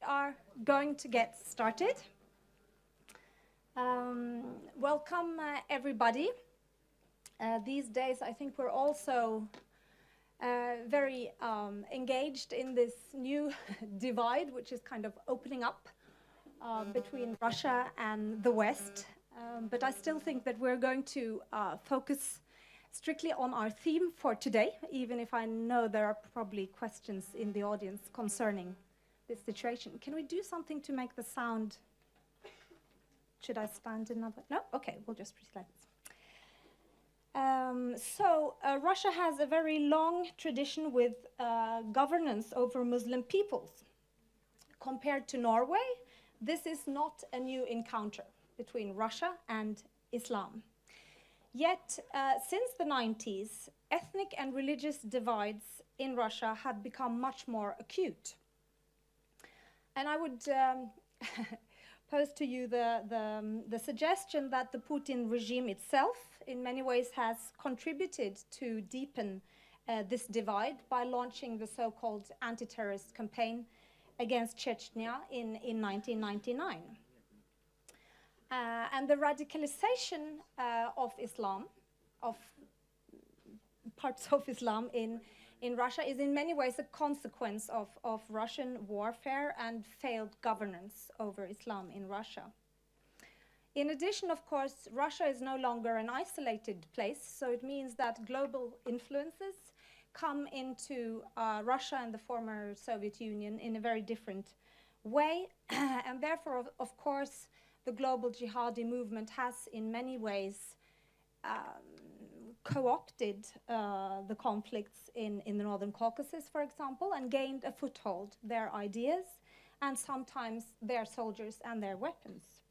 are going to get started. Welcome, everybody. These days, I think we're also very engaged in this new divide, which is kind of opening up between Russia and the West. But I still think that we're going to focus strictly on our theme for today, even if I know there are probably questions in the audience concerning this situation. Can we do something to make the sound? Should I stand another? No? Okay, we'll just proceed like this. Russia has a very long tradition with governance over Muslim peoples. Compared to Norway, this is not a new encounter between Russia and Islam. Yet, since the 90s, ethnic and religious divides in Russia have become much more acute. And I would pose to you the suggestion that the Putin regime itself in many ways has contributed to deepen this divide by launching the so-called anti-terrorist campaign against Chechnya in 1999. And the radicalization of Islam, of parts of Islam in Russia is in many ways a consequence of Russian warfare and failed governance over Islam in Russia. In addition, of course, Russia is no longer an isolated place, so it means that global influences come into Russia and the former Soviet Union in a very different way, and therefore, of course, the global jihadi movement has in many ways co-opted the conflicts in the Northern Caucasus, for example, and gained a foothold, their ideas, and sometimes their soldiers and their weapons,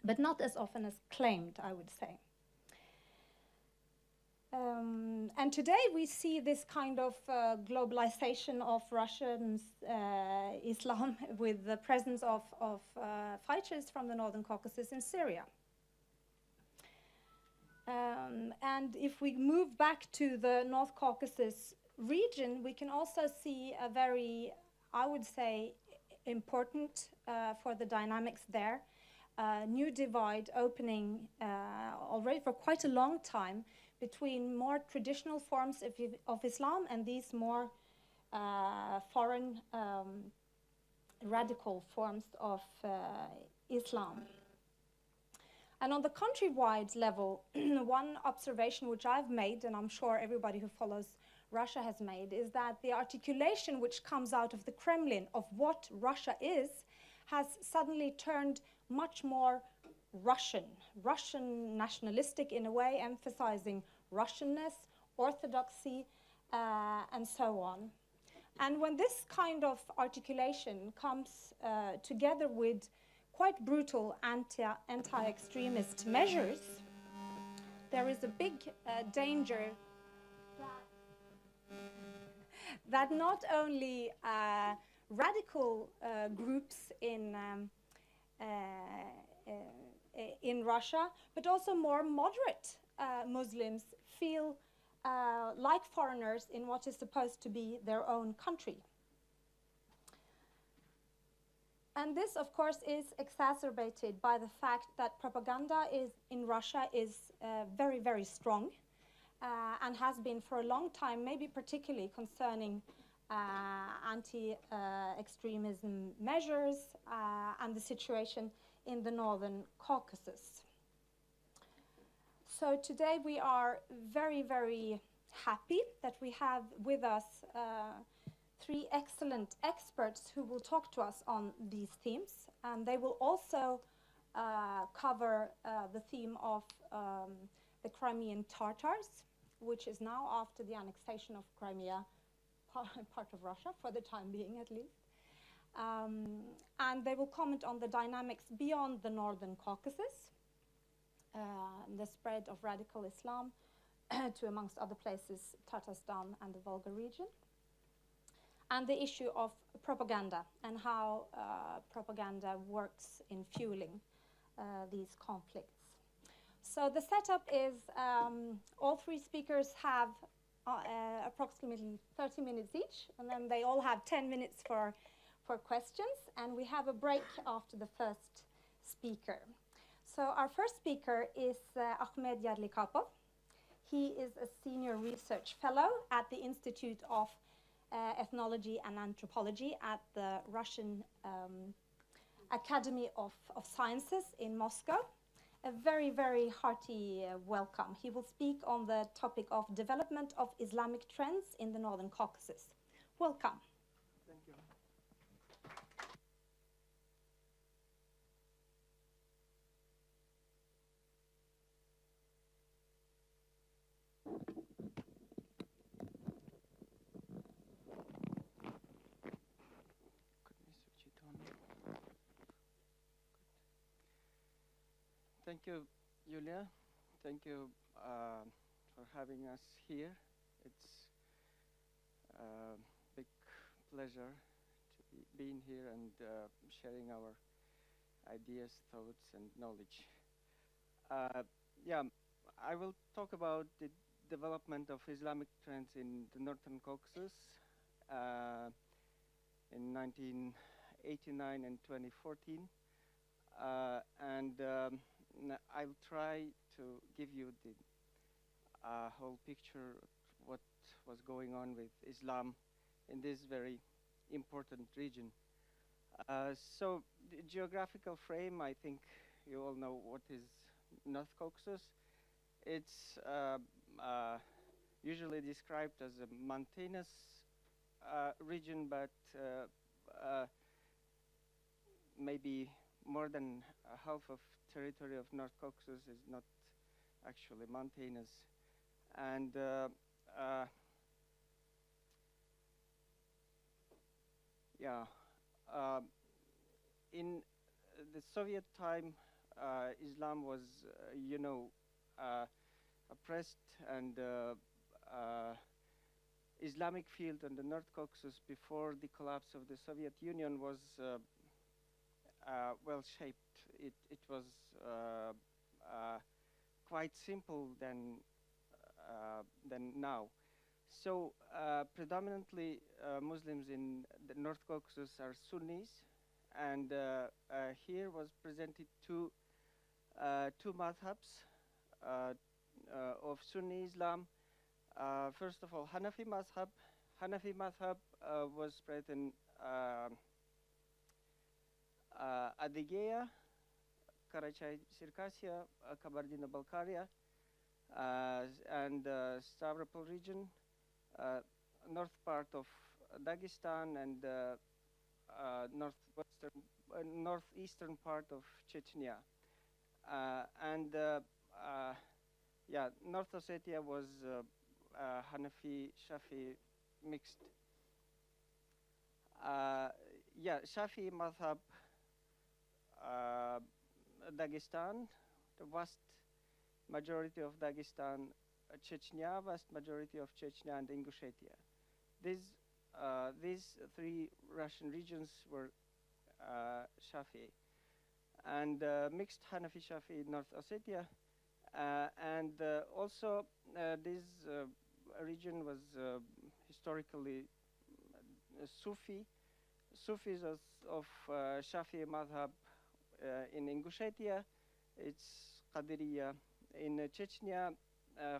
but not as often as claimed, I would say. And today we see this kind of globalization of Russian Islam with the presence of fighters from the Northern Caucasus in Syria. And if we move back to the North Caucasus region, we can also see a very, I would say, important for the dynamics there, new divide opening already for quite a long time between more traditional forms of Islam and these more foreign radical forms of Islam. And on the countrywide level, one observation which I've made, and I'm sure everybody who follows Russia has made, is that the articulation which comes out of the Kremlin of what Russia is has suddenly turned much more Russian nationalistic in a way, emphasizing Russianness, orthodoxy, and so on. And when this kind of articulation comes together with quite brutal anti-extremist measures, there is a big danger that not only radical groups in Russia, but also more moderate Muslims feel like foreigners in what is supposed to be their own country. And this, of course, is exacerbated by the fact that propaganda in Russia is very, very strong and has been for a long time, maybe particularly concerning anti-extremism measures and the situation in the Northern Caucasus. So today we are very, very happy that we have with us three excellent experts who will talk to us on these themes, and they will also cover the theme of the Crimean Tatars, which is now, after the annexation of Crimea, part of Russia, for the time being at least. And they will comment on the dynamics beyond the Northern Caucasus, the spread of radical Islam to, amongst other places, Tatarstan and the Volga region, and the issue of propaganda and how propaganda works in fueling these conflicts. So the setup is all three speakers have approximately 30 minutes each, and then they all have 10 minutes for for questions, and we have a break after the first speaker. So our first speaker is Akhmed Yarlikapov. He is a senior research fellow at the Institute of Ethnology and Anthropology at the Russian Academy of Sciences in Moscow. A very, very hearty welcome. He will speak on the topic of development of Islamic trends in the Northern Caucasus. Welcome. Thank you. Thank you, Julia. Thank you for having us here. It's a big pleasure to be being here and sharing our ideas, thoughts, and knowledge. Yeah, I will talk about the development of Islamic trends in the Northern Caucasus in 1989 and 2014. I'll try to give you the whole picture of what was going on with Islam in this very important region. So the geographical frame, I think you all know what is North Caucasus. It's usually described as a mountainous region, but maybe more than half of territory of North Caucasus is not actually mountainous. And in the Soviet time, Islam was, oppressed, and Islamic field on the North Caucasus before the collapse of the Soviet Union was well shaped. It was quite simple than now. So predominantly Muslims in the North Caucasus are Sunnis, and here was presented two madhabs of Sunni Islam. First of all, Hanafi madhab. Hanafi madhab was spread in Adygea, Karachay-Circassia, Kabardino-Balkaria, and Stavropol region, north part of Dagestan, and northeastern part of Chechnya. North Ossetia was Hanafi, Shafi mixed. Shafi madhab, Dagestan, the vast majority of Dagestan, Chechnya, vast majority of Chechnya, and Ingushetia. These three Russian regions were Shafi, and mixed Hanafi Shafi in North Ossetia, and also this region was historically Sufi. Sufis of Shafi madhab in Ingushetia, it's Qadiriya. In Chechnya,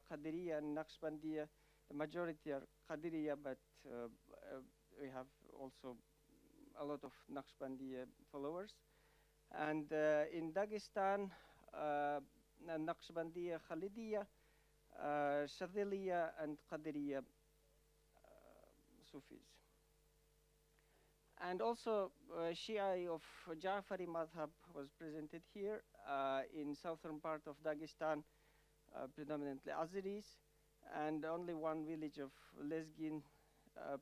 Qadiriya and Naqshbandiya, the majority are Qadiriya, but we have also a lot of Naqshbandiya followers. And in Dagestan, Naqshbandiya, Khalidiya, Shadiliya, and Qadiriya Sufis. And also Shia of Ja'fari madhab was presented here in southern part of Dagestan, predominantly Azeris, and only one village of Lezgin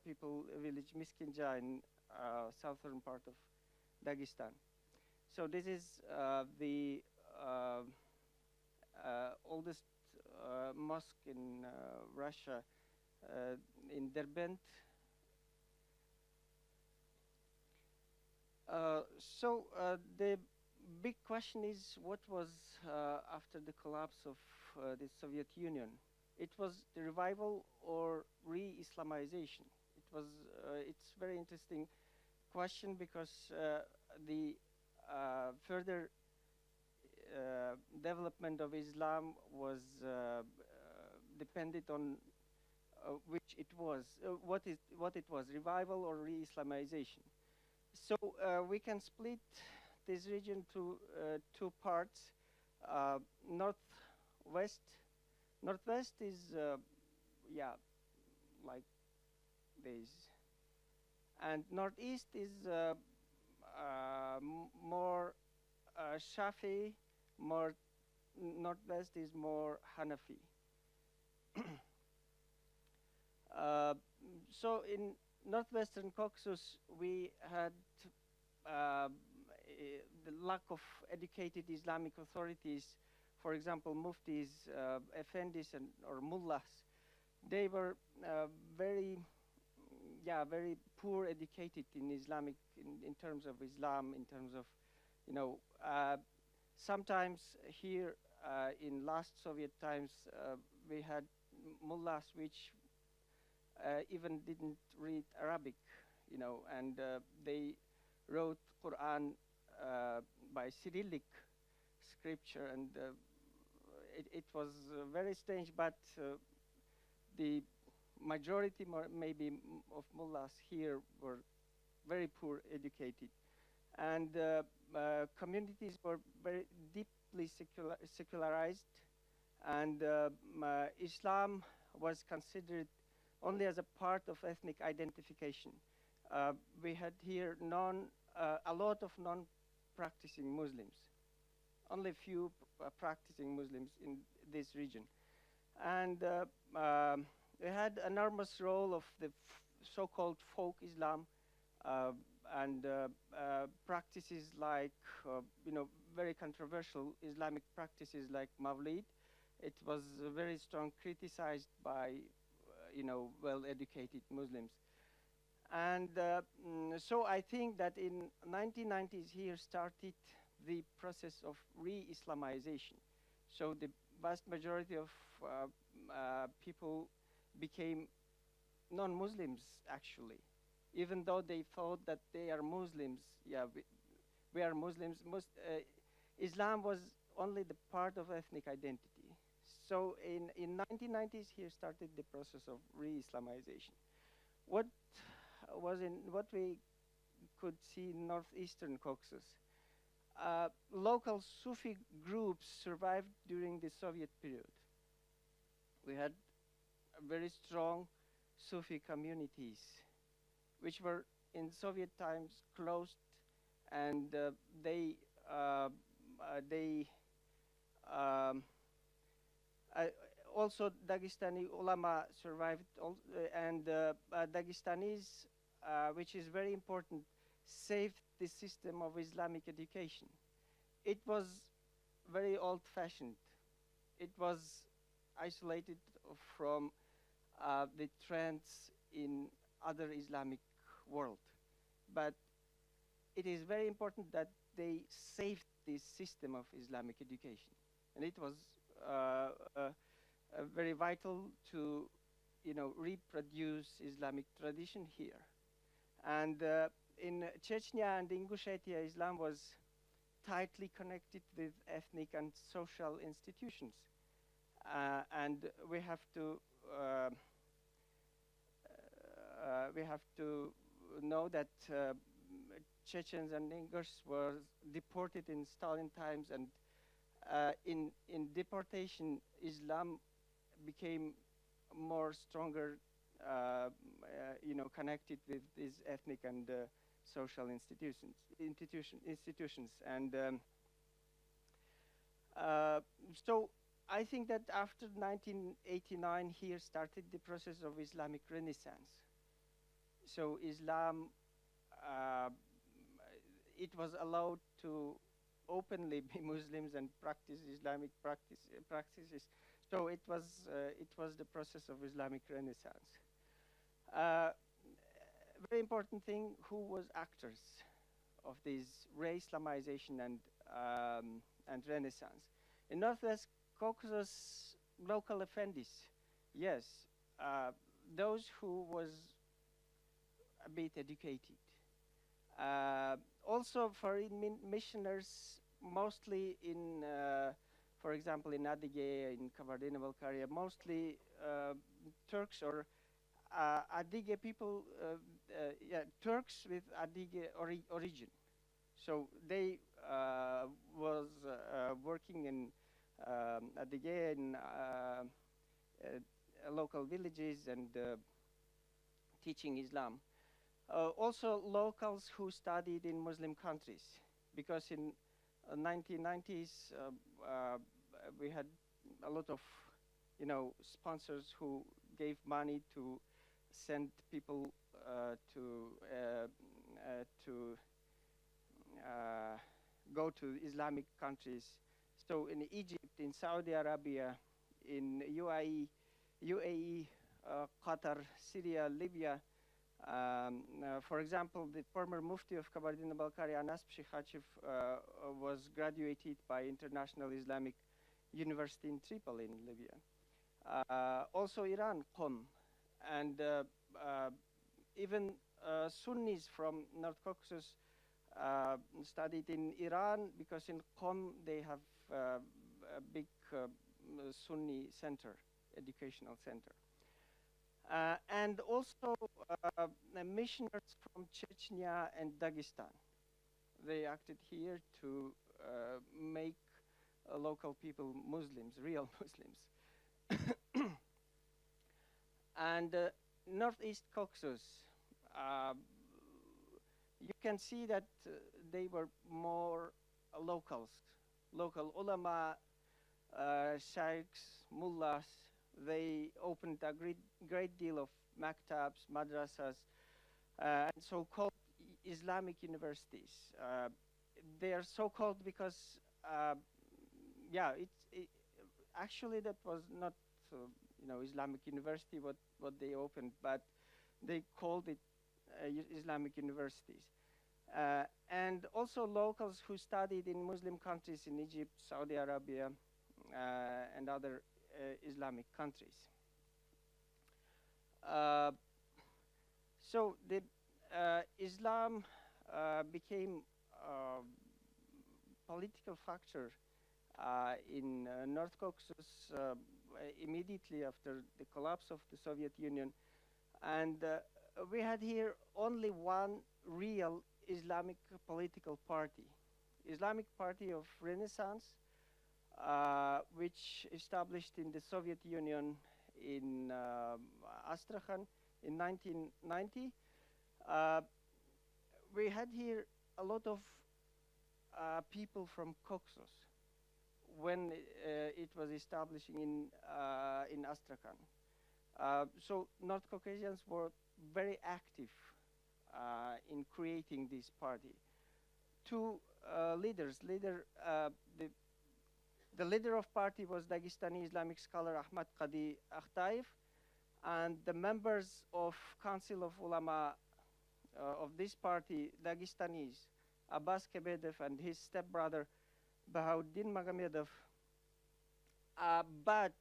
people, village Miskinja in southern part of Dagestan. So this is the oldest mosque in Russia, in Derbent. So the big question is, what was after the collapse of the Soviet Union? It was the revival or re-Islamization. It's very interesting question because the further development of Islam was depended on which it was, what it was, revival or re-Islamization. So we can split this region to two parts. Northwest is yeah, like this, and northeast is more Shafi, more northwest is more Hanafi. So in northwestern Caucasus, we had the lack of educated Islamic authorities. For example, muftis, effendis, or mullahs. They were very poor educated in Islamic, in terms of Islam, in terms of, sometimes here in last Soviet times, we had mullahs which even didn't read Arabic, and they wrote Quran by Cyrillic scripture, and it was very strange, but the majority maybe of mullahs here were very poor educated, and communities were very deeply secularized, and Islam was considered only as a part of ethnic identification. We had here a lot of non-practicing Muslims, only few practicing Muslims in this region. And we had enormous role of the so-called folk Islam, and practices like, very controversial Islamic practices like Mawlid. It was very strong criticized by, well-educated Muslims. And so I think that in 1990s here started the process of re-Islamization. So the vast majority of people became non-Muslims, actually, even though they thought that they are Muslims. Yeah, we are Muslims. Islam was only the part of ethnic identity. So in 1990s here started the process of re-Islamization. What we could see in northeastern Caucasus, local Sufi groups survived during the Soviet period. We had very strong Sufi communities, which were in Soviet times closed, and also Dagestani ulama survived, and Dagestanis, which is very important, saved the system of Islamic education. It was very old-fashioned. It was isolated from the trends in other Islamic world. But it is very important that they saved this system of Islamic education. And it was very vital to, reproduce Islamic tradition here. And in Chechnya and Ingushetia, Islam was tightly connected with ethnic and social institutions. And we have to know that Chechens and Ingurs were deported in Stalin times, and in deportation, Islam became more stronger, connected with these ethnic and social institutions. And so I think that after 1989, here started the process of Islamic Renaissance. So Islam, it was allowed to openly be Muslims and practice Islamic practices. So it was the process of Islamic Renaissance. Very important thing: who was actors of this re-Islamization and Renaissance? In Northwest Caucasus, local effendis, yes, those who was a bit educated, Also foreign missioners, mostly in, for example, in Adige, in Kabardino-Balkaria, mostly Turks or Adige people, yeah, Turks with Adige origin. So they was working in Adige in local villages and teaching Islam. Also locals who studied in Muslim countries, because in 1990s we had a lot of, sponsors who gave money to send people to go to Islamic countries. So in Egypt, in Saudi Arabia, in UAE, Qatar, Syria, Libya. For example, the former Mufti of Kabardino-Balkaria, Anas Pshikhachev, was graduated by International Islamic University in Tripoli in Libya. Also Iran, Qom, and even Sunnis from North Caucasus studied in Iran, because in Qom they have a big Sunni center, educational center. And also missionaries from Chechnya and Dagestan. They acted here to make local people Muslims, real Muslims. And Northeast Caucasus, you can see that they were more local ulama, sheikhs, mullahs. They opened a great deal of maktabs, madrasas, and so-called Islamic universities. They are so-called because, actually that was not, Islamic university what they opened, but they called it Islamic universities. And also locals who studied in Muslim countries in Egypt, Saudi Arabia, and other Islamic countries. So the Islam became a political factor in North Caucasus immediately after the collapse of the Soviet Union. And we had here only one real Islamic political party, Islamic Party of Renaissance, which established in the Soviet Union in Astrakhan in 1990. We had here a lot of people from Caucasus when it was establishing in Astrakhan. So North Caucasians were very active in creating this party. Two leaders, the leader of party was Dagestani Islamic scholar Ahmad Qadi Akhtaev, and the members of Council of Ulama of this party, Dagestanis, Abbas Kebedov and his stepbrother Bahauddin Magomedov. But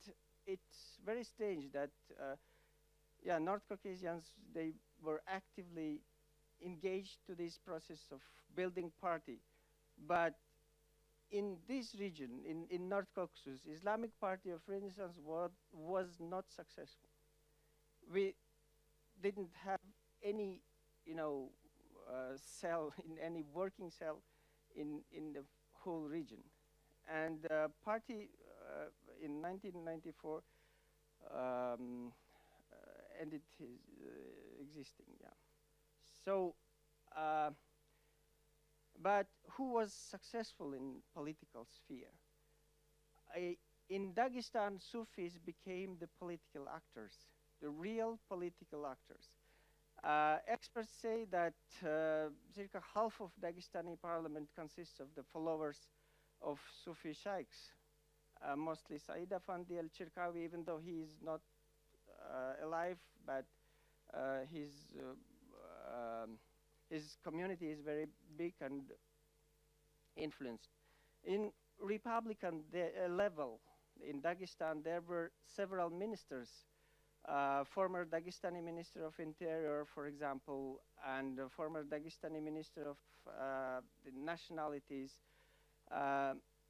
it's very strange that North Caucasians, they were actively engaged to this process of building party. But in this region, in North Caucasus, Islamic Party of Renaissance was not successful. We didn't have any, cell, in any working cell in the whole region. And party in 1994 ended his existing, So, but who was successful in political sphere? In Dagestan, Sufis became the political actors, the real political actors. Experts say that circa half of Dagestani parliament consists of the followers of Sufi sheikhs, mostly Said Afandi al-Chirkawi, even though he is not alive, but his community is very big and influenced. In Republican level in Dagestan, there were several ministers former Dagestani Minister of Interior, for example, and former Dagestani Minister of the Nationalities.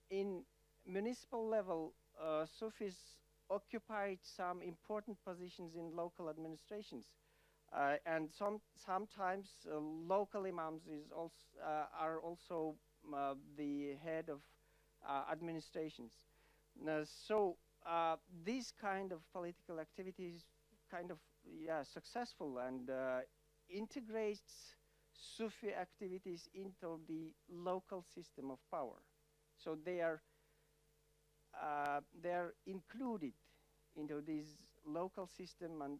In municipal level, Sufis occupied some important positions in local administrations. And sometimes local imams are also the head of administrations. So these kind of political activities kind of successful and integrates Sufi activities into the local system of power. So they are included into this local system, and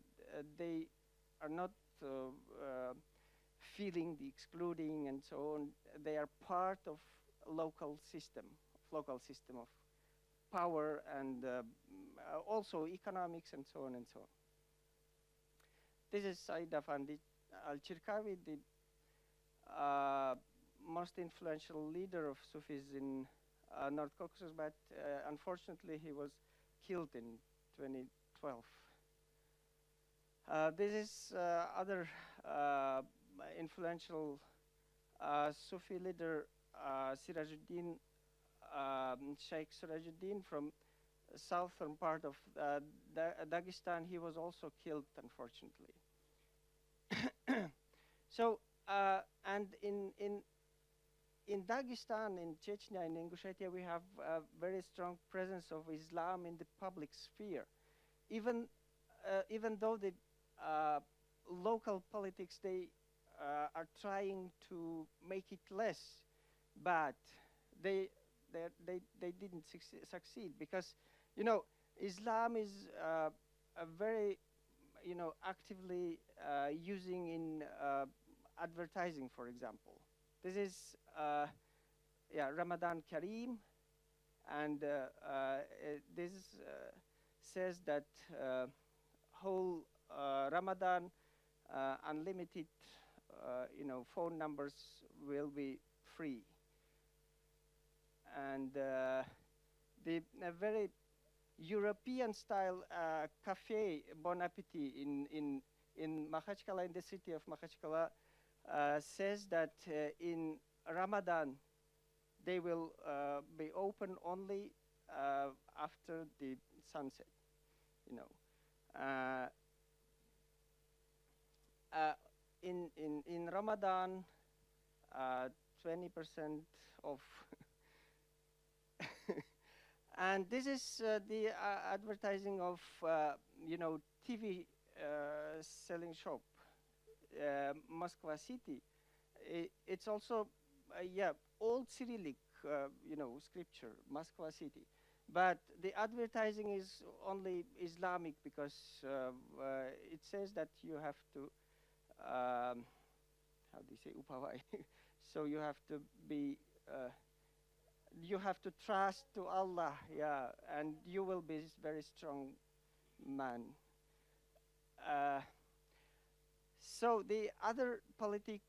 they are not feeling the excluding and so on. They are part of local system of power, and also economics and so on and so on. This is Said Afandi al-Chirkawi, the most influential leader of Sufis in North Caucasus, but unfortunately he was killed in 2012. This is other influential Sufi leader, Sirajuddin, Sheikh Sirajuddin from southern part of Dagestan. He was also killed, unfortunately. So, and in Dagestan, in Chechnya, in Ingushetia, we have a very strong presence of Islam in the public sphere. Even though the local politics, they are trying to make it less bad, they didn't succeed, because, you know, Islam is a very, you know, actively using in advertising, for example. This is Ramadan Kareem, and this says that whole Ramadan unlimited, you know, phone numbers will be free, and the very European style cafe Bon Appetit in Makhachkala, in the city of Makhachkala, says that in Ramadan they will be open only after the sunset, you know. In Ramadan, 20% off. And this is the advertising of, you know, TV selling shop, Moscow city. It's also, old Cyrillic, you know, scripture, Moscow city. But the advertising is only Islamic, because it says that you have to, how do you say, upawai? So you have to be, you have to trust to Allah, and you will be a very strong man. So the other political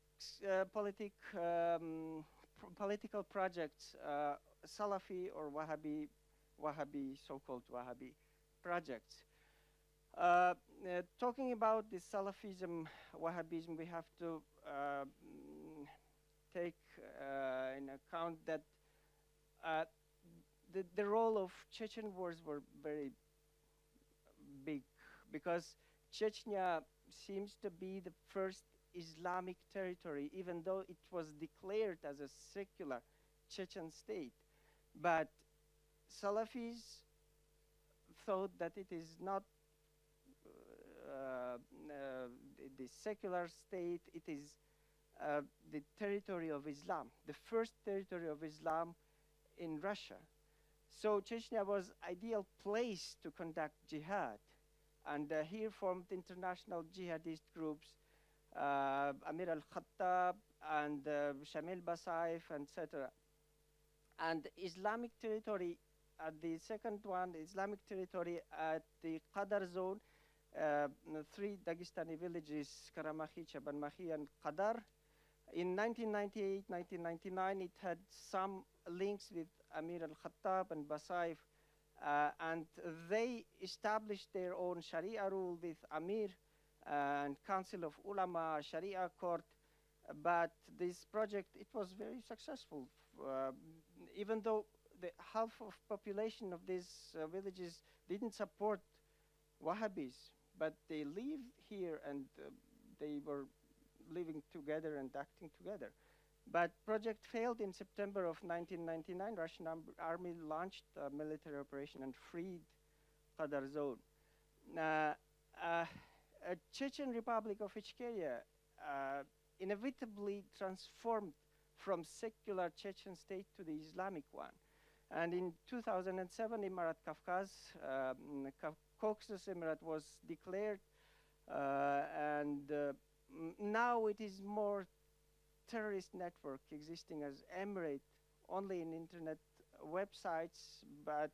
projects, Salafi or Wahhabi, so-called Wahhabi projects. Talking about the Salafism, Wahhabism, we have to take in account that the role of Chechen wars were very big, because Chechnya seems to be the first Islamic territory, even though it was declared as a secular Chechen state. But Salafis thought that it is not the secular state, it is the territory of Islam, the first territory of Islam in Russia. So Chechnya was ideal place to conduct jihad, and here formed international jihadist groups, Amir al-Khattab and Shamil Basayev, etc. And Islamic territory, the second one, Islamic territory at the Qadar zone, 3 Dagestani villages, Karamakhi, Chabanmakhi, and Qadar. In 1998, 1999, it had some links with Amir al-Khattab and Basayev, and they established their own Sharia rule with Amir and Council of Ulama, Sharia court. But this project, it was very successful, even though the half of population of these villages didn't support Wahhabis, but they live here and they were living together and acting together. But project failed in September of 1999. Russian army launched a military operation and freed Qadar zone. Chechen Republic of Ichkeria inevitably transformed from secular Chechen state to the Islamic one. And in 2007, Emirat Kafkaz, Caucasus Emirate was declared, and now it is more terrorist network existing as emirate only in internet websites, but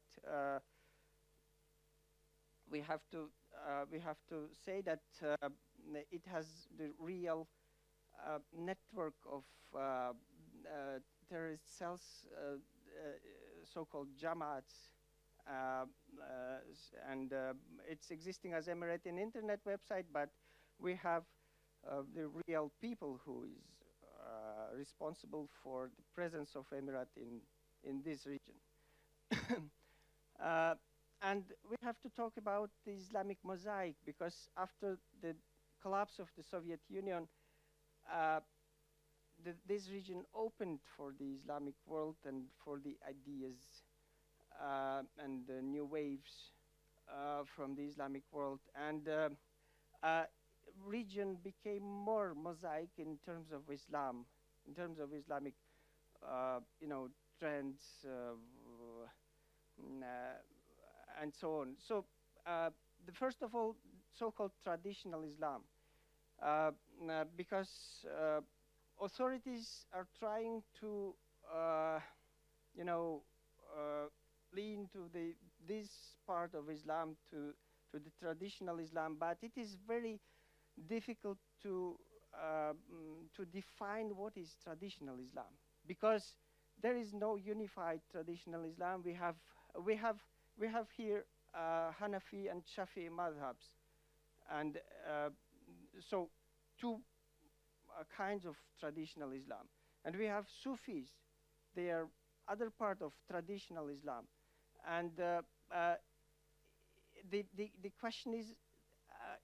we have to say that it has the real network of terrorist cells, so-called Jamaats, and it's existing as emirate in internet website, but we have the real people who is responsible for the presence of emirate in this region. And we have to talk about the Islamic mosaic, because after the collapse of the Soviet Union, this region opened for the Islamic world and for the ideas and the new waves from the Islamic world. And region became more mosaic in terms of Islam, in terms of Islamic, trends, and so on. So the first of all, so-called traditional Islam, because authorities are trying to, lean to this part of Islam to the traditional Islam, but it is very difficult to define what is traditional Islam, because there is no unified traditional Islam. We have here Hanafi and Shafi'i madhabs, and so two kinds of traditional Islam. And we have Sufis. They are other part of traditional Islam. And the question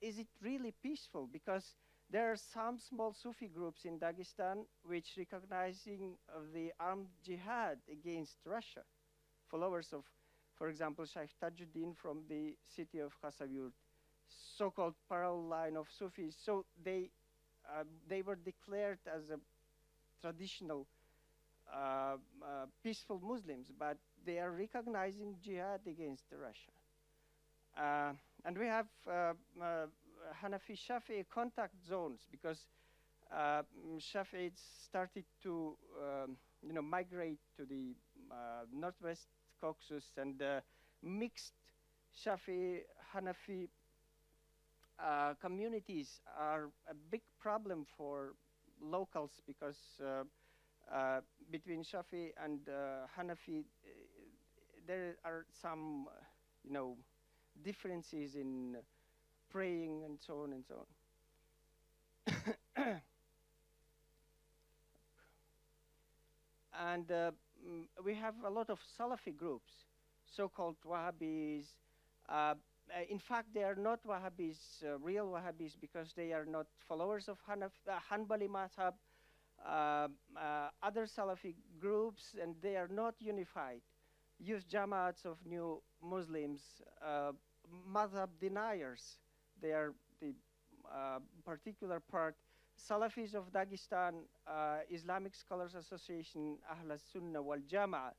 is it really peaceful? Because there are some small Sufi groups in Dagestan which recognizing the armed jihad against Russia. Followers of, for example, Sheikh Tajuddin from the city of Khasavyurt, so-called parallel line of Sufis. So they were declared as a traditional peaceful Muslims, but they are recognizing jihad against Russia. And we have Hanafi Shafi'i contact zones, because Shafi'ites started to migrate to the Northwest Caucasus, and mixed Shafi'i Hanafi communities are a big problem for locals, because between Shafi'i and Hanafi there are some differences in praying and so on and so on. And we have a lot of Salafi groups, so-called Wahhabis. In fact, they are not Wahhabis, real Wahhabis, because they are not followers of Hanbali madhab, other Salafi groups, and they are not unified. Youth Jamaats of new Muslims, madhab deniers. They are the particular part. Salafis of Dagestan, Islamic Scholars Association, Ahl Sunnah wal Jama'ah.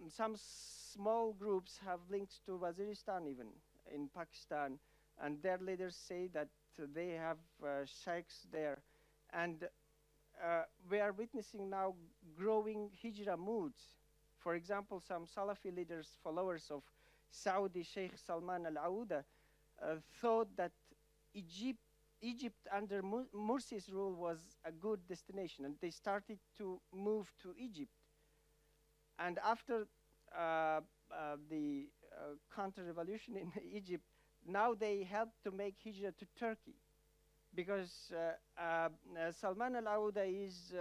Some small groups have links to Waziristan even in Pakistan, and their leaders say that they have sheikhs there. And we are witnessing now growing hijrah moods. For example, some Salafi leaders, followers of Saudi Sheikh Salman al-Auda, thought that Egypt under Morsi's rule was a good destination, and they started to move to Egypt. And after counter-revolution in Egypt, now they helped to make hijrah to Turkey, because Salman al-Auda is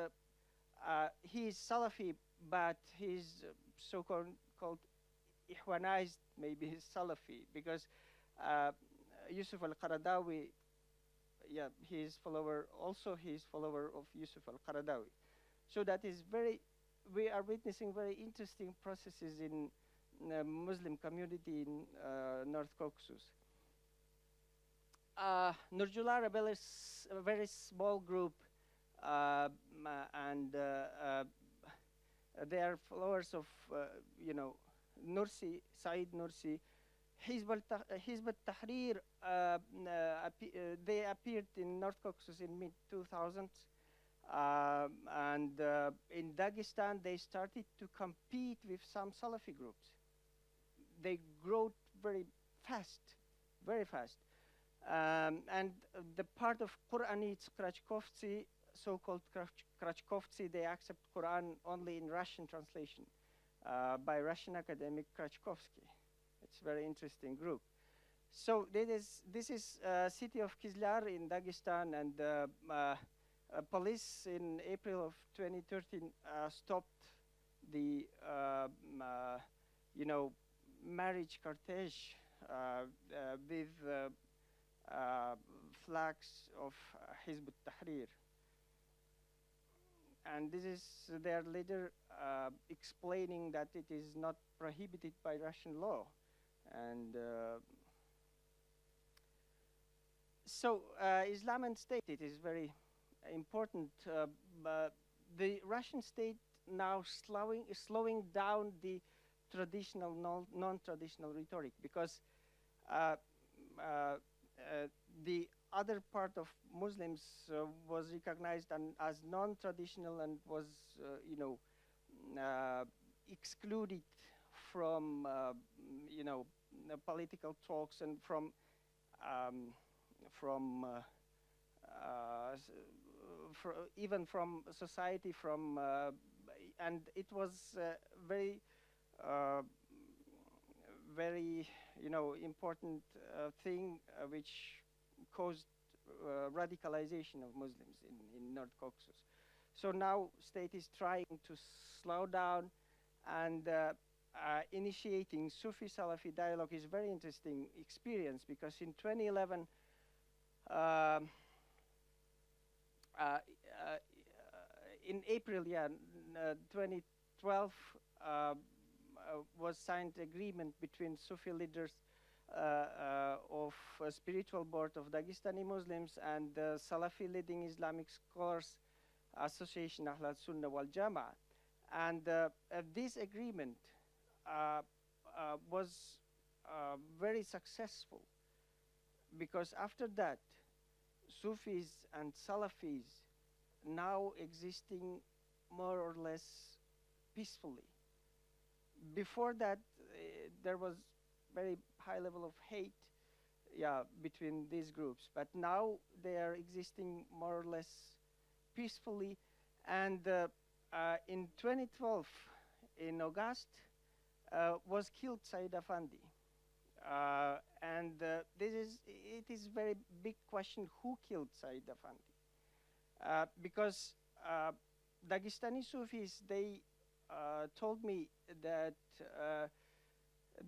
he is Salafi, but he's so-called Ikhwanized, maybe he's Salafi, because Yusuf al-Qaradawi, yeah, he is follower of Yusuf al-Qaradawi. So that is we are witnessing very interesting processes in Muslim community in North Caucasus. Nurjula rebel is a very small group, and they are followers of, Nursi, Said Nursi. Hizb al-Tahrir, they appeared in North Caucasus in mid-2000s. And in Dagestan, they started to compete with some Salafi groups. They grew very fast, very fast. And the part of Quranites, Krachkovtsi, so-called Krachkovtsi, they accept Quran only in Russian translation by Russian academic Krachkovsky. It's a very interesting group. So this is city of Kizlyar in Dagestan, and police in April of 2013 stopped the marriage cortege with flags of Hizb al-Tahrir. And this is their leader explaining that it is not prohibited by Russian law. And so Islamic State, it is very important. But the Russian state now is slowing down the traditional, non-traditional rhetoric, because the other part of Muslims was recognized as non-traditional and was, excluded from, political talks and even from society, and it was very, important thing which caused radicalization of Muslims in North Caucasus. So now state is trying to slow down, and initiating Sufi-Salafi dialogue is very interesting experience, because in 2011, in April, 2012, was signed agreement between Sufi leaders of spiritual board of Dagestani Muslims and the Salafi leading Islamic Scholars Association Ahl Sunnah wal Jama'ah. And this agreement was very successful, because after that, Sufis and Salafis now existing more or less peacefully. Before that, there was very high level of hate, between these groups. But now they are existing more or less peacefully. And in 2012, in August, was killed Said Afandi. And it is very big question who killed Said Afandi. Because Dagestani Sufis, they told me that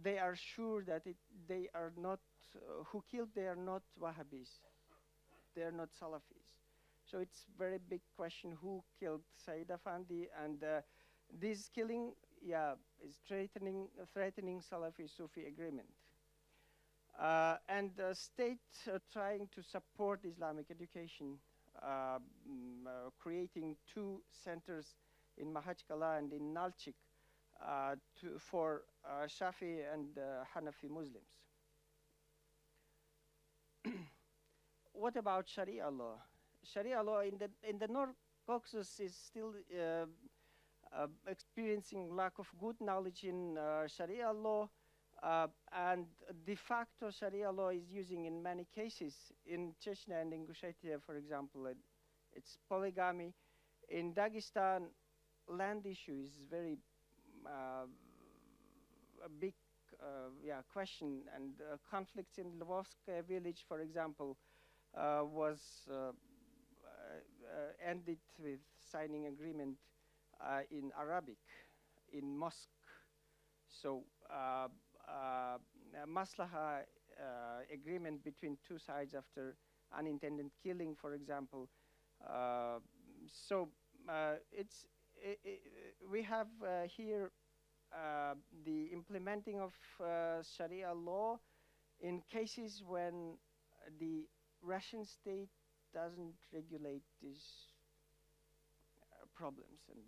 they are sure that they are not, who killed, they are not Wahhabis, they are not Salafis. So it's very big question who killed Said Afandi, and this killing, is threatening Salafi-Sufi agreement. And the state trying to support Islamic education, creating 2 centers in Makhachkala and in Nalchik for Shafi and Hanafi Muslims. What about Sharia law? Sharia law in the North Caucasus is still experiencing lack of good knowledge in Sharia law, and de facto Sharia law is using in many cases. In Chechnya and Ingushetia, for example, it's polygamy. In Dagestan, land issue is very a big question, and conflicts in Lvovskaya village, for example, was ended with signing agreement in Arabic in mosque. So maslaha agreement between two sides after unintended killing, for example. We have here the implementing of Sharia law in cases when the Russian state doesn't regulate these problems. And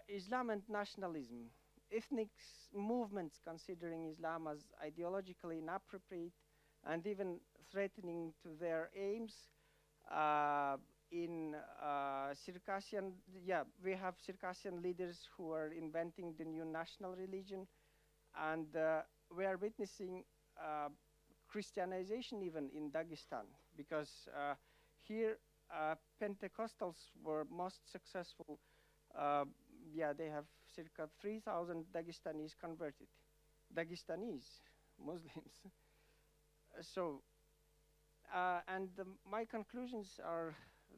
Islam and nationalism. Ethnic movements considering Islam as ideologically inappropriate and even threatening to their aims. In Circassian, we have Circassian leaders who are inventing the new national religion, and we are witnessing Christianization even in Dagestan, because here Pentecostals were most successful. They have circa 3,000 Dagestanis converted, Dagestanis, Muslims. My conclusions are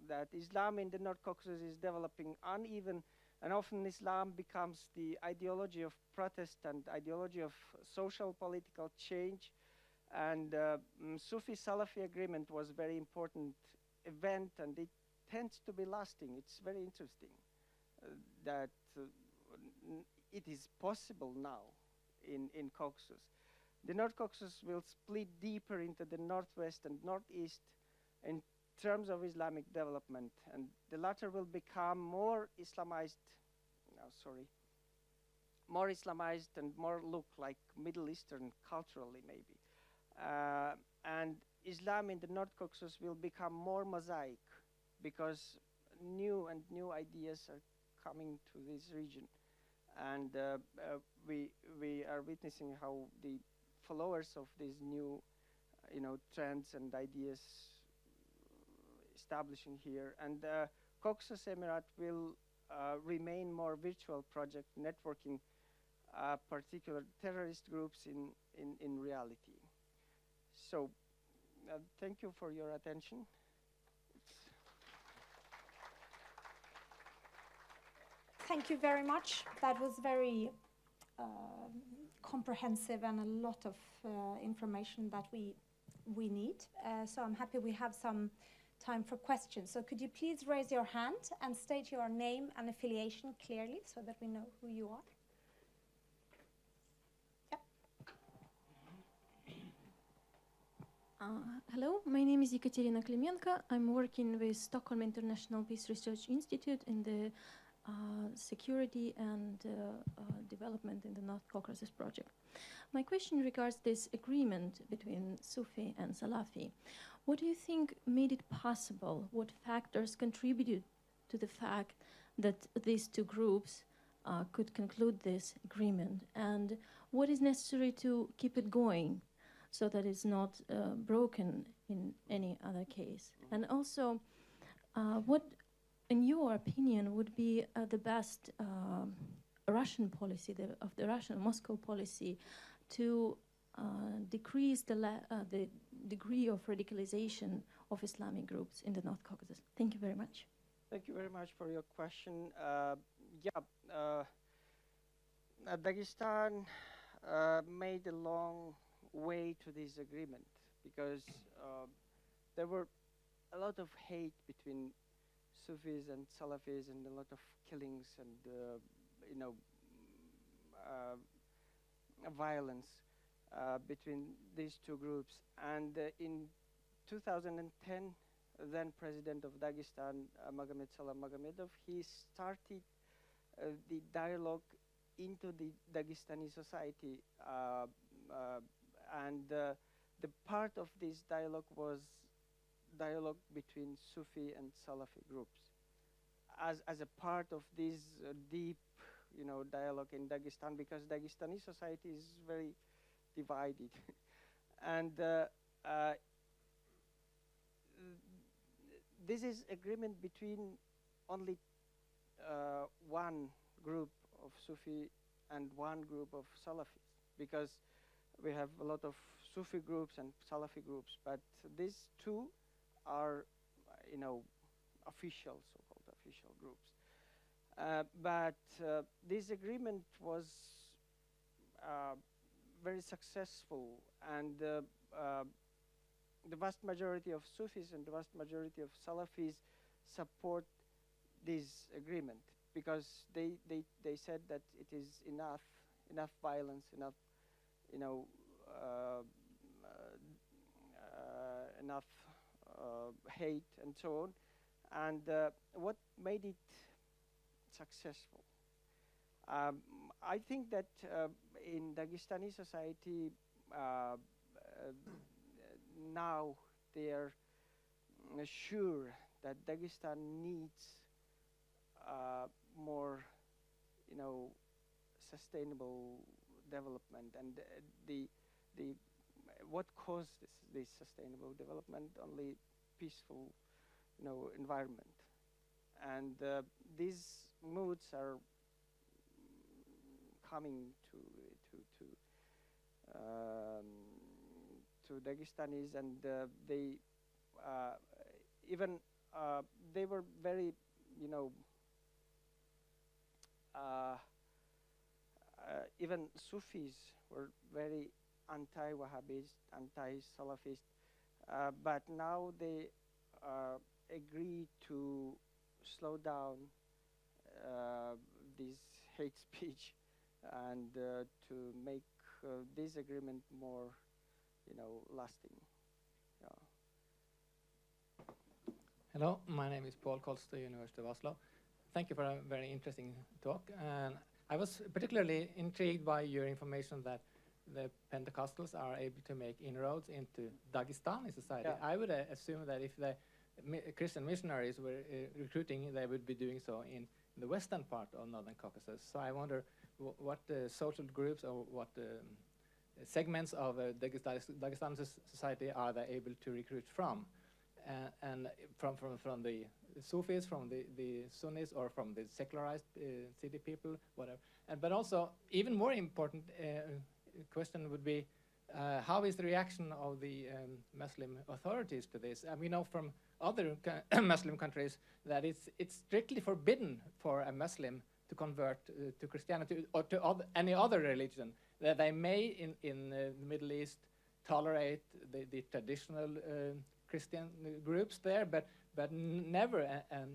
that Islam in the North Caucasus is developing uneven, and often Islam becomes the ideology of protest and ideology of social political change. And Sufi-Salafi agreement was a very important event, and it tends to be lasting. It's very interesting that it is possible now in Caucasus. The North Caucasus will split deeper into the northwest and northeast in terms of Islamic development, and the latter will become more Islamized, more Islamized and more look like Middle Eastern culturally maybe. And Islam in the North Caucasus will become more mosaic because new ideas are coming to this region. And we are witnessing how the followers of these new trends and ideas establishing here. And Caucasus Emirate will remain more virtual project networking particular terrorist groups in reality. So thank you for your attention. Thank you very much. That was very comprehensive and a lot of information that we need. So I'm happy we have some time for questions. So could you please raise your hand and state your name and affiliation clearly so that we know who you are? Hello, my name is Ekaterina Klimenko. I'm working with Stockholm International Peace Research Institute in the Security and Development in the North Caucasus project. My question regards this agreement between Sufi and Salafi. What do you think made it possible? What factors contributed to the fact that these two groups could conclude this agreement? And what is necessary to keep it going so that it's not broken in any other case? And also, what, in your opinion, would be the best Russian policy, of the Russian Moscow policy, to decrease the degree of radicalization of Islamic groups in the North Caucasus? Thank you very much. Thank you very much for your question. Dagestan made a long way to this agreement because there were a lot of hate between Sufis and Salafis and a lot of killings and violence between these two groups. And in 2010, then President of Dagestan, Magomed Salam Magomedov, he started the dialogue into the Dagestani society. And the part of this dialogue was dialogue between Sufi and Salafi groups as a part of this deep dialogue in Dagestan, because Dagestani society is very divided. And this is agreement between only one group of Sufi and one group of Salafis, because we have a lot of Sufi groups and Salafi groups, but these two are, official, so-called official groups. But this agreement was very successful, and the vast majority of Sufis and the vast majority of Salafis support this agreement, because they said that it is enough violence, enough enough hate and so on. And what made it successful? I think that in Dagestani society now they are sure that Dagestan needs more, sustainable development, and the what caused this sustainable development? Only peaceful, environment, and these moods are coming to Dagestanis, and they even they were very, even Sufis were very anti-Wahhabist, anti-Salafist, but now they agree to slow down this hate speech and to make this agreement more, lasting. Yeah. Hello, my name is Paul Kolster, University of Oslo. Thank you for a very interesting talk. And I was particularly intrigued by your information that the Pentecostals are able to make inroads into Dagestani society. Yeah. I would assume that if the Christian missionaries were recruiting, they would be doing so in the western part of Northern Caucasus. So I wonder what social groups or what segments of Dagestani society are they able to recruit from? And from the Sufis, from the Sunnis, or from the secularized city people, whatever. But also, even more important question would be, how is the reaction of the Muslim authorities to this? And we know from other Muslim countries that it's strictly forbidden for a Muslim to convert to Christianity or to any other religion. That they may, in the Middle East, tolerate the traditional Christian groups there, but never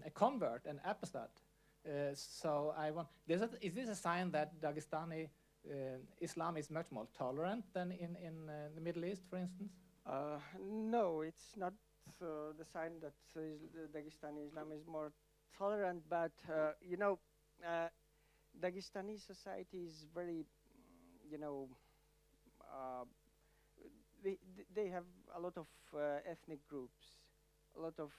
a convert, an apostate. So I want, is this a sign that Dagestani Islam is much more tolerant than in the Middle East, for instance? No, it's not the sign that the Dagestani Islam is more tolerant, but Dagestani society is very, they have a lot of ethnic groups, a lot of,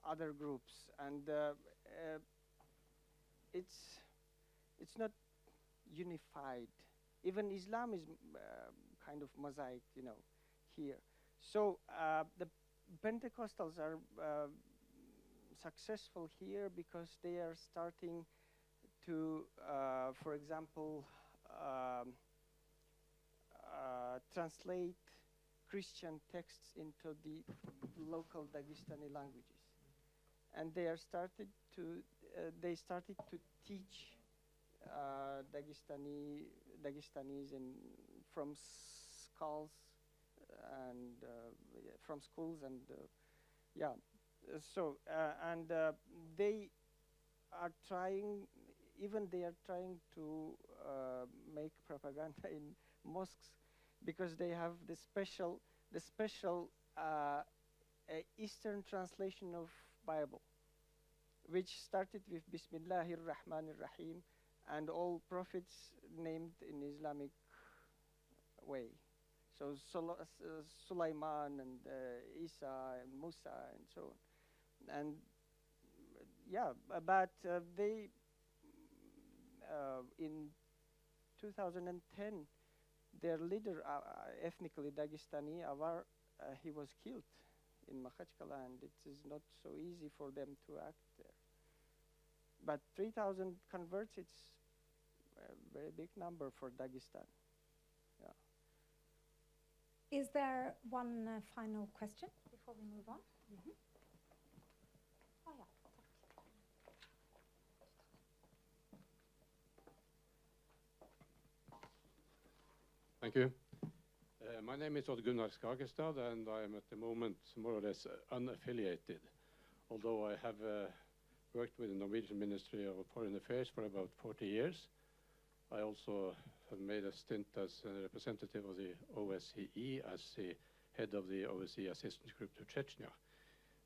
other groups, and it's not unified. Even Islam is kind of mosaic, here. So the Pentecostals are successful here because they are starting to, for example, translate Christian texts into the local Dagestani languages, and they started to teach Dagestanese from schools and from schools, and so and they are trying. Even they are trying to make propaganda in mosques, because they have the special Eastern translation of Bible, which started with Bismillahir Rahmanir Rahim, and all prophets named in Islamic way. So Sulaiman and Isa and Musa and so on. And but they in 2010, their leader, ethnically Dagestani, Avar, he was killed in Makhachkala, and it is not so easy for them to act there. But 3,000 converts, it's a very big number for Dagestan. Yeah. Is there one final question before we move on? Oh, yeah. Thank you. My name is Odd Gunnar Skagestad, and I am at the moment more or less unaffiliated. Although I have worked with the Norwegian Ministry of Foreign Affairs for about 40 years. I also have made a stint as a representative of the OSCE as the head of the OSCE Assistance Group to Chechnya.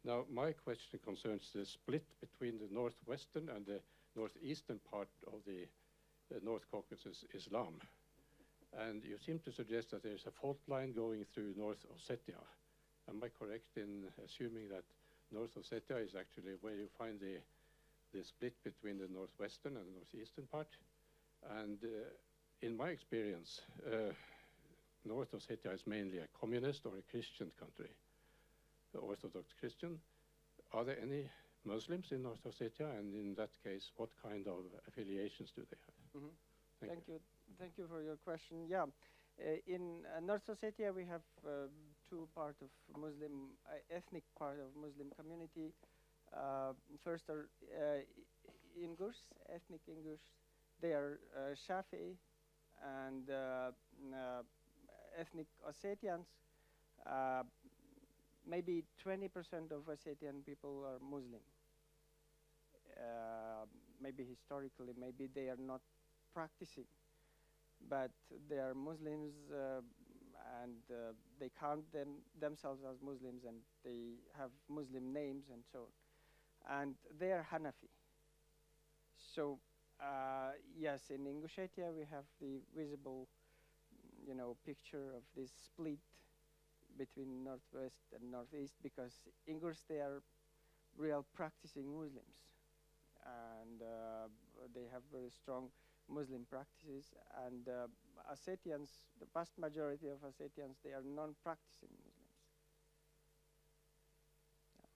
Now, my question concerns the split between the northwestern and the northeastern part of the North Caucasus Islam. And you seem to suggest that there's a fault line going through North Ossetia. Am I correct in assuming that North Ossetia is actually where you find the split between the northwestern and the northeastern part? And in my experience, North Ossetia is mainly a communist or a Christian country, Orthodox Christian. Are there any Muslims in North Ossetia? And in that case, what kind of affiliations do they have? Mm-hmm. Thank you. Thank you for your question. Yeah, in North Ossetia we have two part of Muslim, ethnic part of Muslim community. First are Ingurs, ethnic Ingurs. They are Shafi'i, and ethnic Ossetians. Maybe 20% of Ossetian people are Muslim. Maybe historically, maybe they are not practicing, but they are Muslims, and they count themselves as Muslims, and they have Muslim names and so on. And they are Hanafi. So yes, in Ingushetia we have the visible, picture of this split between northwest and northeast, because Ingurs, they are real practicing Muslims, and they have very strong Muslim practices, and Ossetians, the vast majority of Ossetians, they are non-practicing Muslims. Yeah.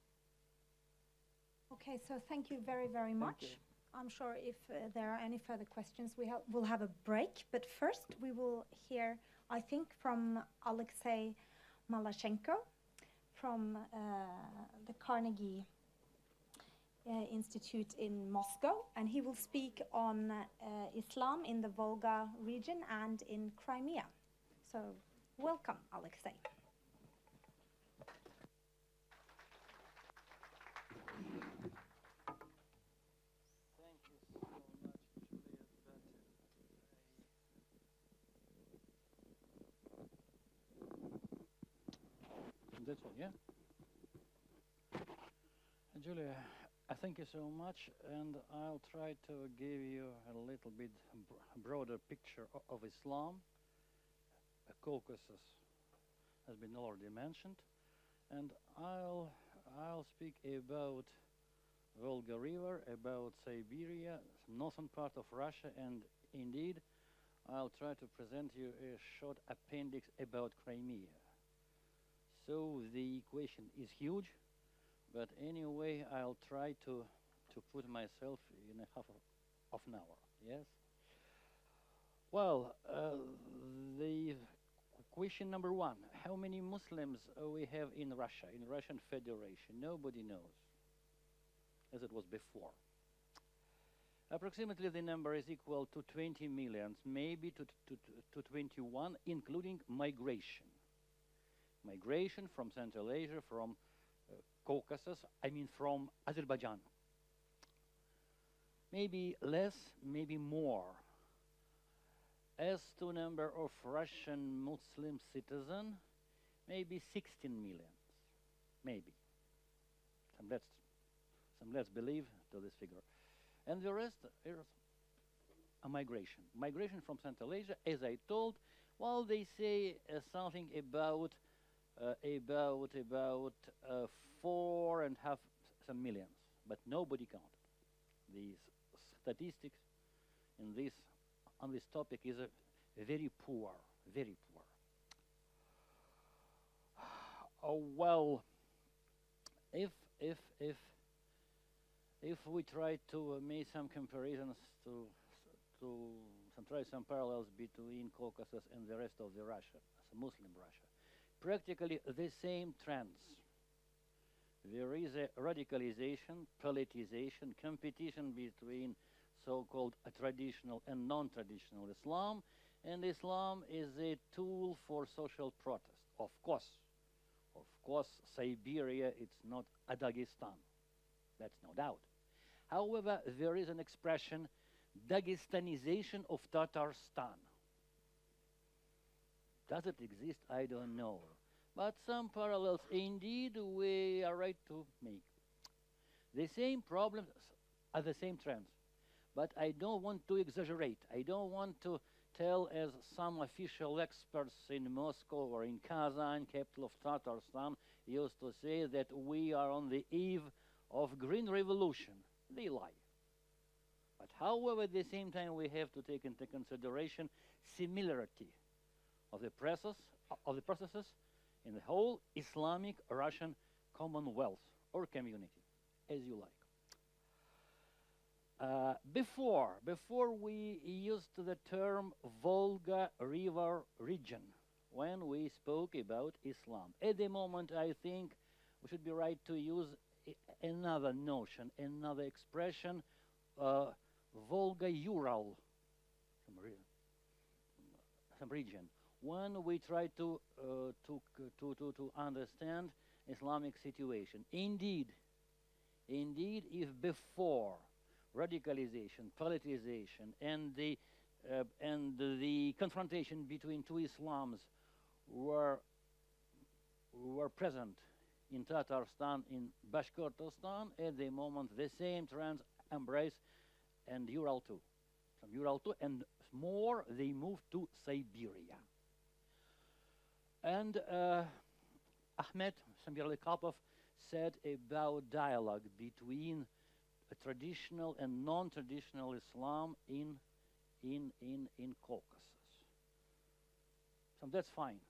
Okay, so thank you very, very much. I'm sure if there are any further questions, we'll have a break. But first, we will hear, I think, from Alexey Malashenko from the Carnegie Institute in Moscow, and he will speak on Islam in the Volga region and in Crimea. So, welcome, Alexey. This one, yeah? Julia, I thank you so much, and I'll try to give you a little bit broader picture of Islam. Caucasus has been already mentioned, and I'll speak about Volga River, about Siberia, northern part of Russia, and indeed I'll try to present you a short appendix about Crimea. So the equation is huge, but anyway, I'll try to put myself in a half of an hour, yes? Well, the question number one, how many Muslims we have in Russia, in Russian Federation? Nobody knows, as it was before. Approximately the number is equal to 20 million, maybe to 21, including migration. Migration from Central Asia, from Caucasus, I mean from Azerbaijan. Maybe less, maybe more. As to number of Russian Muslim citizens, maybe 16 million, maybe. Some let's believe to this figure. And the rest is a migration. Migration from Central Asia, as I told, well, they say something about 4.5 million, but nobody counted. The statistics on this topic is very poor, very poor. Oh, well, if if we try to make some comparisons try some parallels between Caucasus and the rest of the Russia, Muslim Russia, practically the same trends. There is a radicalization, politicization, competition between so-called traditional and non-traditional Islam, and Islam is a tool for social protest. Of course, Siberia, it's not a Dagestan. That's no doubt. However, there is an expression, Dagestanization of Tatarstan. Does it exist? I don't know. But some parallels, indeed, we are right to make. The same problems are the same trends. But I don't want to exaggerate. I don't want to tell, as some official experts in Moscow or in Kazan, capital of Tatarstan, used to say that we are on the eve of Green Revolution. They lie. But however, at the same time, we have to take into consideration similarity of the processes in the whole Islamic Russian Commonwealth or community, as you like. Before we used the term Volga River region when we spoke about Islam. At the moment, I think we should be right to use another notion, another expression, Volga-Ural, some region. When we try to understand Islamic situation, indeed, if before radicalization, politicization, and the confrontation between two Islams were present in Tatarstan, in Bashkortostan, at the moment the same trends embrace and Ural too. From Ural too, and more they move to Siberia. And Akhmed, Yarlikapov, said about dialogue between a traditional and non-traditional Islam in Caucasus. So that's fine.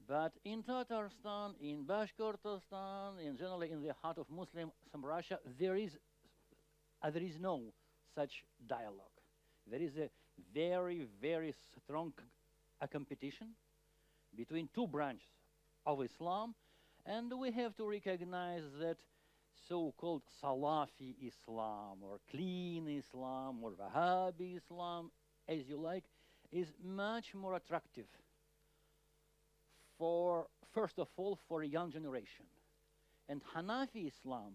But in Tatarstan, in Bashkortostan, in generally in the heart of Muslim Russia, there is no such dialogue. There is a very, very strong competition between two branches of Islam, and we have to recognize that so-called Salafi Islam or clean Islam or Wahhabi Islam, as you like, is much more attractive for, first of all, for a young generation. And Hanafi Islam,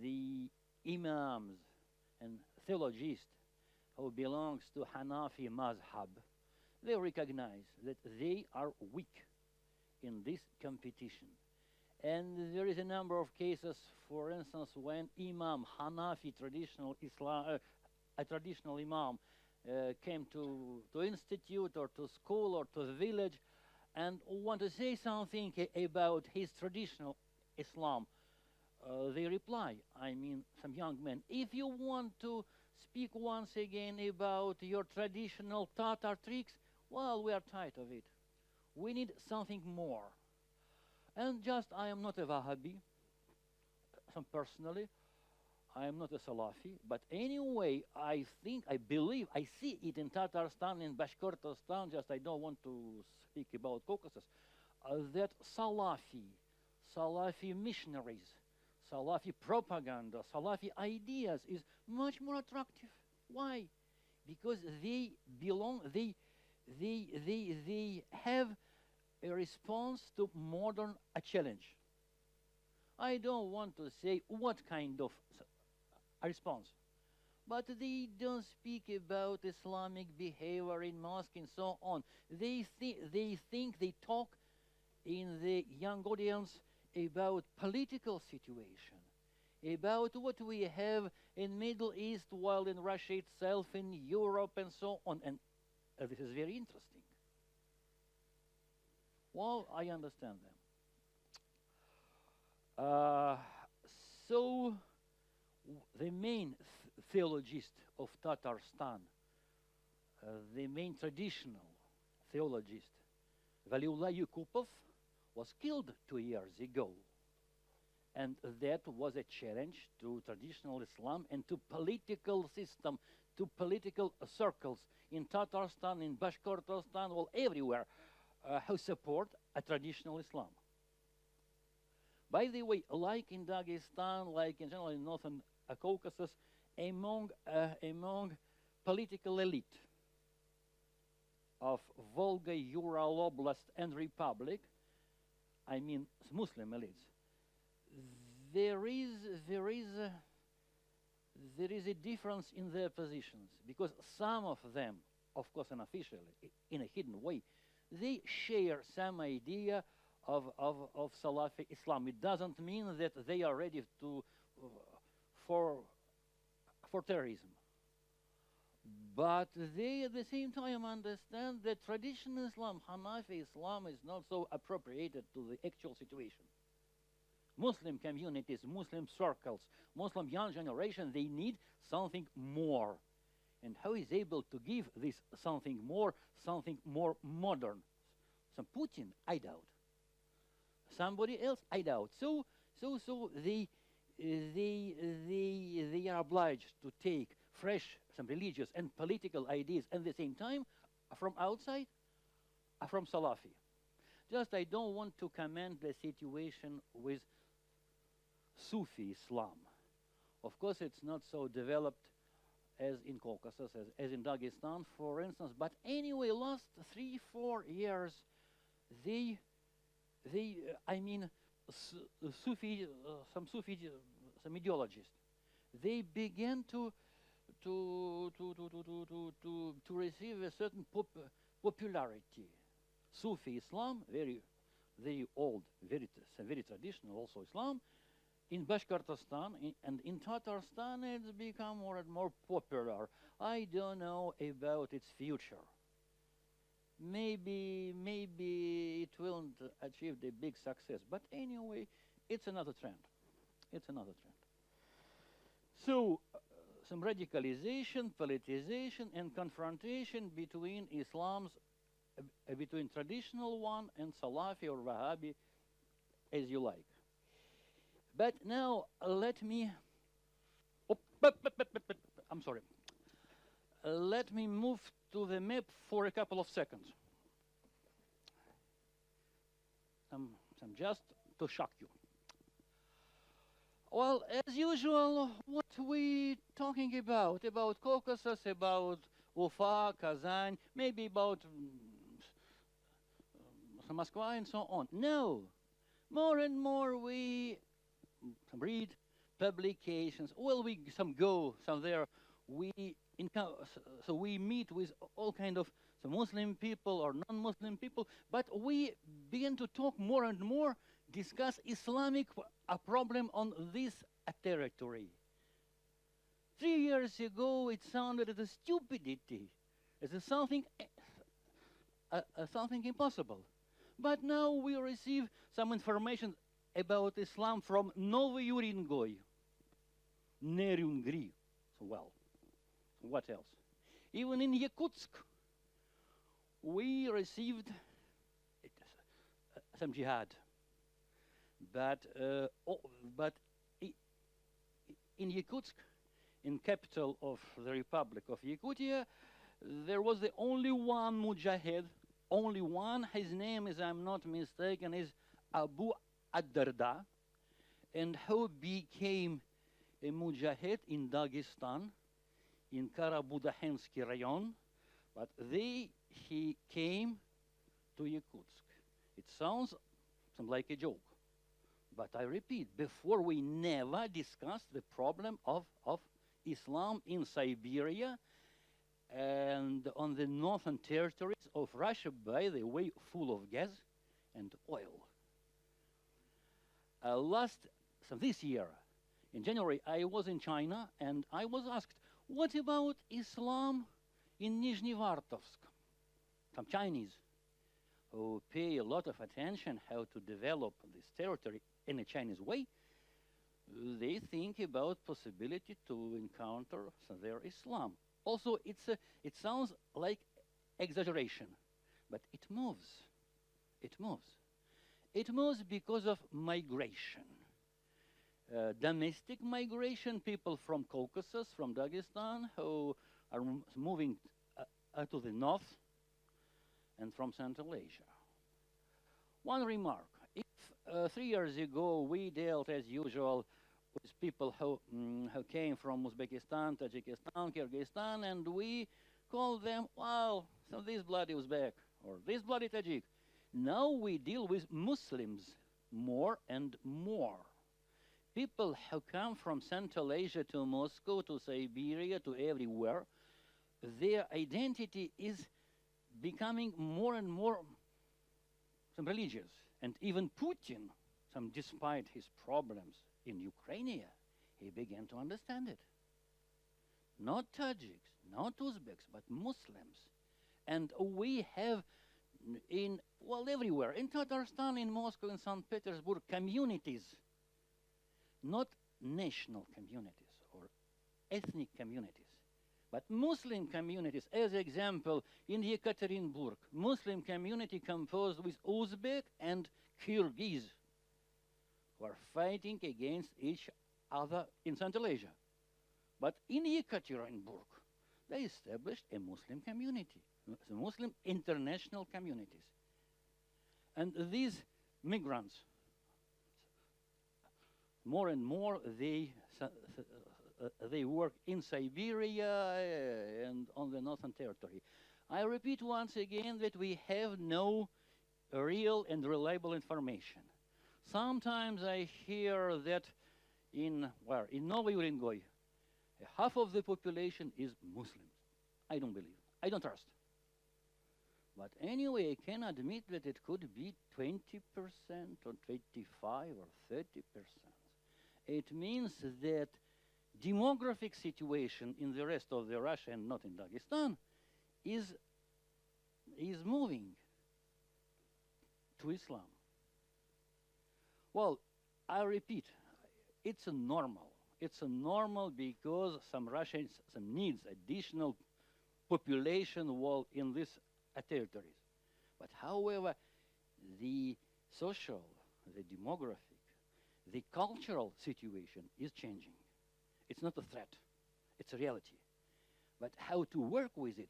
the imams and theologians who belongs to Hanafi Mazhab, they recognize that they are weak in this competition. And there is a number of cases, for instance, when Imam, Hanafi traditional Islam, a traditional Imam, came to institute or to school or to the village and want to say something about his traditional Islam. They reply, I mean, some young men, if you want to speak once again about your traditional Tatar tricks, well, we are tired of it. We need something more. And just, I am not a Wahhabi, personally, I am not a Salafi, but anyway, I think, I believe, I see it in Tatarstan, in Bashkortostan, just I don't want to speak about Caucasus, that Salafi missionaries, Salafi propaganda, Salafi ideas is much more attractive. Why? Because they belong, they have a response to modern challenge. I don't want to say what kind of a response, but they don't speak about Islamic behavior in mosque and so on. They talk in the young audience about political situation, about what we have in Middle East, while in Russia itself, in Europe and so on, and this is very interesting. Well, I understand them. So the main theologist of Tatarstan, the main traditional theologist, Valiullah Yukupov, was killed 2 years ago. And that was a challenge to traditional Islam and to political system, to political circles in Tatarstan, in Bashkortostan, well, everywhere, who support a traditional Islam. By the way, like in Dagestan, like in general in Northern Caucasus, among political elite of Volga, Ural Oblast, and Republic, I mean Muslim elites, there is a difference in their positions, because some of them, of course unofficially, in a hidden way, they share some idea of Salafi Islam. It doesn't mean that they are ready to for terrorism. But they at the same time understand that traditional Islam, Hanafi Islam, is not so appropriated to the actual situation. Muslim communities, Muslim circles, Muslim young generation, they need something more. And how is able to give this something more modern? Some Putin, I doubt. Somebody else, I doubt. So they are obliged to take fresh, some religious and political ideas at the same time from outside, from Salafi. Just I don't want to comment the situation with Sufi Islam. Of course, it's not so developed as in Caucasus, as in Dagestan, for instance. But anyway, last 3-4 years, some ideologists, they began to receive a certain popularity. Sufi Islam, very old, very traditional, also Islam. In Bashkortostan and in Tatarstan, it's become more and more popular. I don't know about its future. Maybe it won't achieve the big success. But anyway, it's another trend. It's another trend. So, some radicalization, politicization, and confrontation between Islam's, between traditional one and Salafi or Wahhabi, as you like. But now let me, I'm sorry. Let me move to the map for a couple of seconds. Some just to shock you. Well, as usual, what we talking about Caucasus, about Ufa, Kazan, maybe about Moscow and so on. No, more and more we read publications. Well, we some there. So we meet with all kind of some Muslim people or non-Muslim people, but we begin to talk more and more, discuss Islamic problem on this territory. 3 years ago, it sounded as a stupidity, as a something impossible. But now we receive some information about Islam from Novy Uringoi, Nerungri. Well, what else? Even in Yakutsk, we received some jihad. But in Yakutsk, in capital of the Republic of Yakutia, there was the only one mujahid, only one. His name, as I'm not mistaken, is Abu Ad-Darda, and who became a mujahid in Dagestan, in Karabudahensky rayon, but he came to Yakutsk. It sounds like a joke, but I repeat, before we never discussed the problem of Islam in Siberia and on the northern territories of Russia, by the way, full of gas and oil. This year, in January, I was in China and I was asked, what about Islam in Nizhnevartovsk? Some Chinese who pay a lot of attention how to develop this territory in a Chinese way, they think about possibility to encounter their Islam. Also, it sounds like exaggeration, but it moves. It moves. It moves because of migration. domestic migration, people from Caucasus, from Dagestan, who are moving to the north, and from Central Asia. One remark. If 3 years ago we dealt as usual with people who came from Uzbekistan, Tajikistan, Kyrgyzstan, and we called them, well, so this bloody Uzbek or this bloody Tajik. Now we deal with Muslims more and more. People who come from Central Asia to Moscow, to Siberia, to everywhere, their identity is becoming more and more religious. And even Putin, despite his problems in Ukraine, he began to understand it. Not Tajiks, not Uzbeks, but Muslims. And we have everywhere, in Tatarstan, in Moscow, in St. Petersburg, communities, not national communities or ethnic communities, but Muslim communities. As example, in Yekaterinburg, Muslim community composed with Uzbek and Kyrgyz, who are fighting against each other in Central Asia. But in Yekaterinburg, they established a Muslim community, the Muslim international communities. And these migrants, more and more, they work in Siberia and on the Northern Territory. I repeat once again that we have no real and reliable information. Sometimes I hear that in Novy Urengoy, half of the population is Muslims. I don't believe, I don't trust. But anyway, I can admit that it could be 20% or 25 or 30%. It means that demographic situation in the rest of the Russia and not in Dagestan is moving to Islam. Well, I repeat, it's a normal. It's a normal because some Russians needs additional population wall in these territories. But however, the social, the demographic, the cultural situation is changing. It's not a threat, it's a reality. But how to work with it?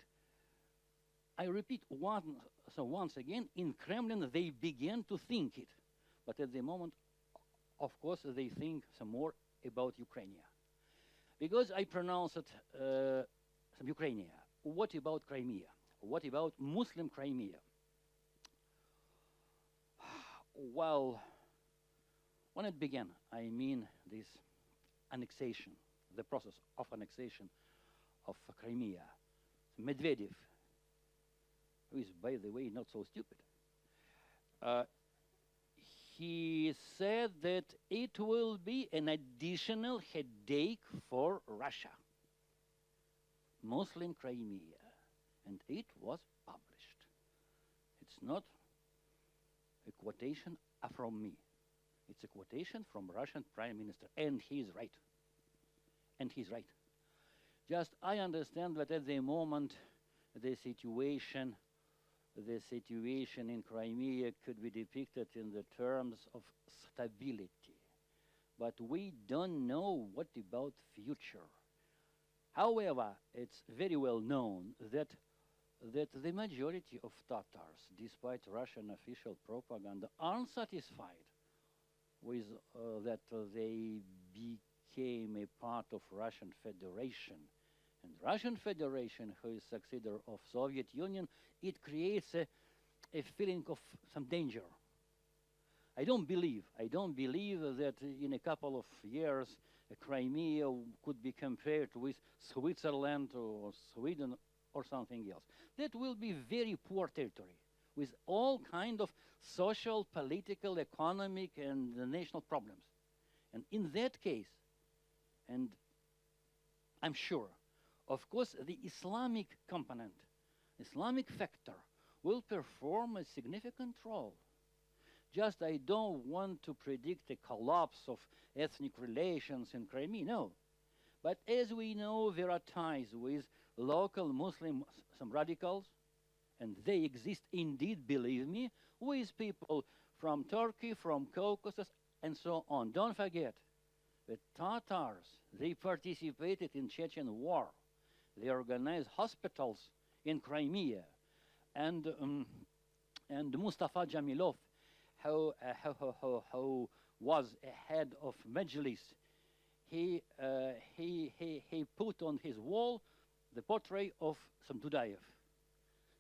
I repeat once again, in Kremlin they began to think it. But at the moment, of course, they think some more about Ukraine. Because I pronounce it Ukraine. What about Crimea? What about Muslim Crimea? Well, when it began, I mean this annexation, the process of annexation of Crimea, Medvedev, who is, by the way, not so stupid, he said that it will be an additional headache for Russia, Muslim Crimea, and it was published. It's not a quotation from me. It's a quotation from Russian Prime Minister, and he's right. And he's right. Just I understand that at the moment the situation in Crimea could be depicted in the terms of stability. But we don't know what about future. However, it's very well known that the majority of Tatars, despite Russian official propaganda, aren't satisfied with that they became a part of Russian Federation. And Russian Federation, who is successor of Soviet Union, it creates a feeling of some danger. I don't believe that in a couple of years Crimea could be compared with Switzerland or Sweden or something else. That will be very poor territory with all kind of social, political, economic, and national problems. And in that case, and I'm sure, of course, the Islamic component, Islamic factor, will perform a significant role. Just I don't want to predict a collapse of ethnic relations in Crimea, no. But as we know, there are ties with local Muslim, some radicals, and they exist indeed, believe me, with people from Turkey, from Caucasus, and so on. Don't forget, The Tatars, they participated in Chechen war. They organized hospitals in Crimea. And Mustafa Jamilov, who was a head of Majlis, he put on his wall the portrait of Samdudayev.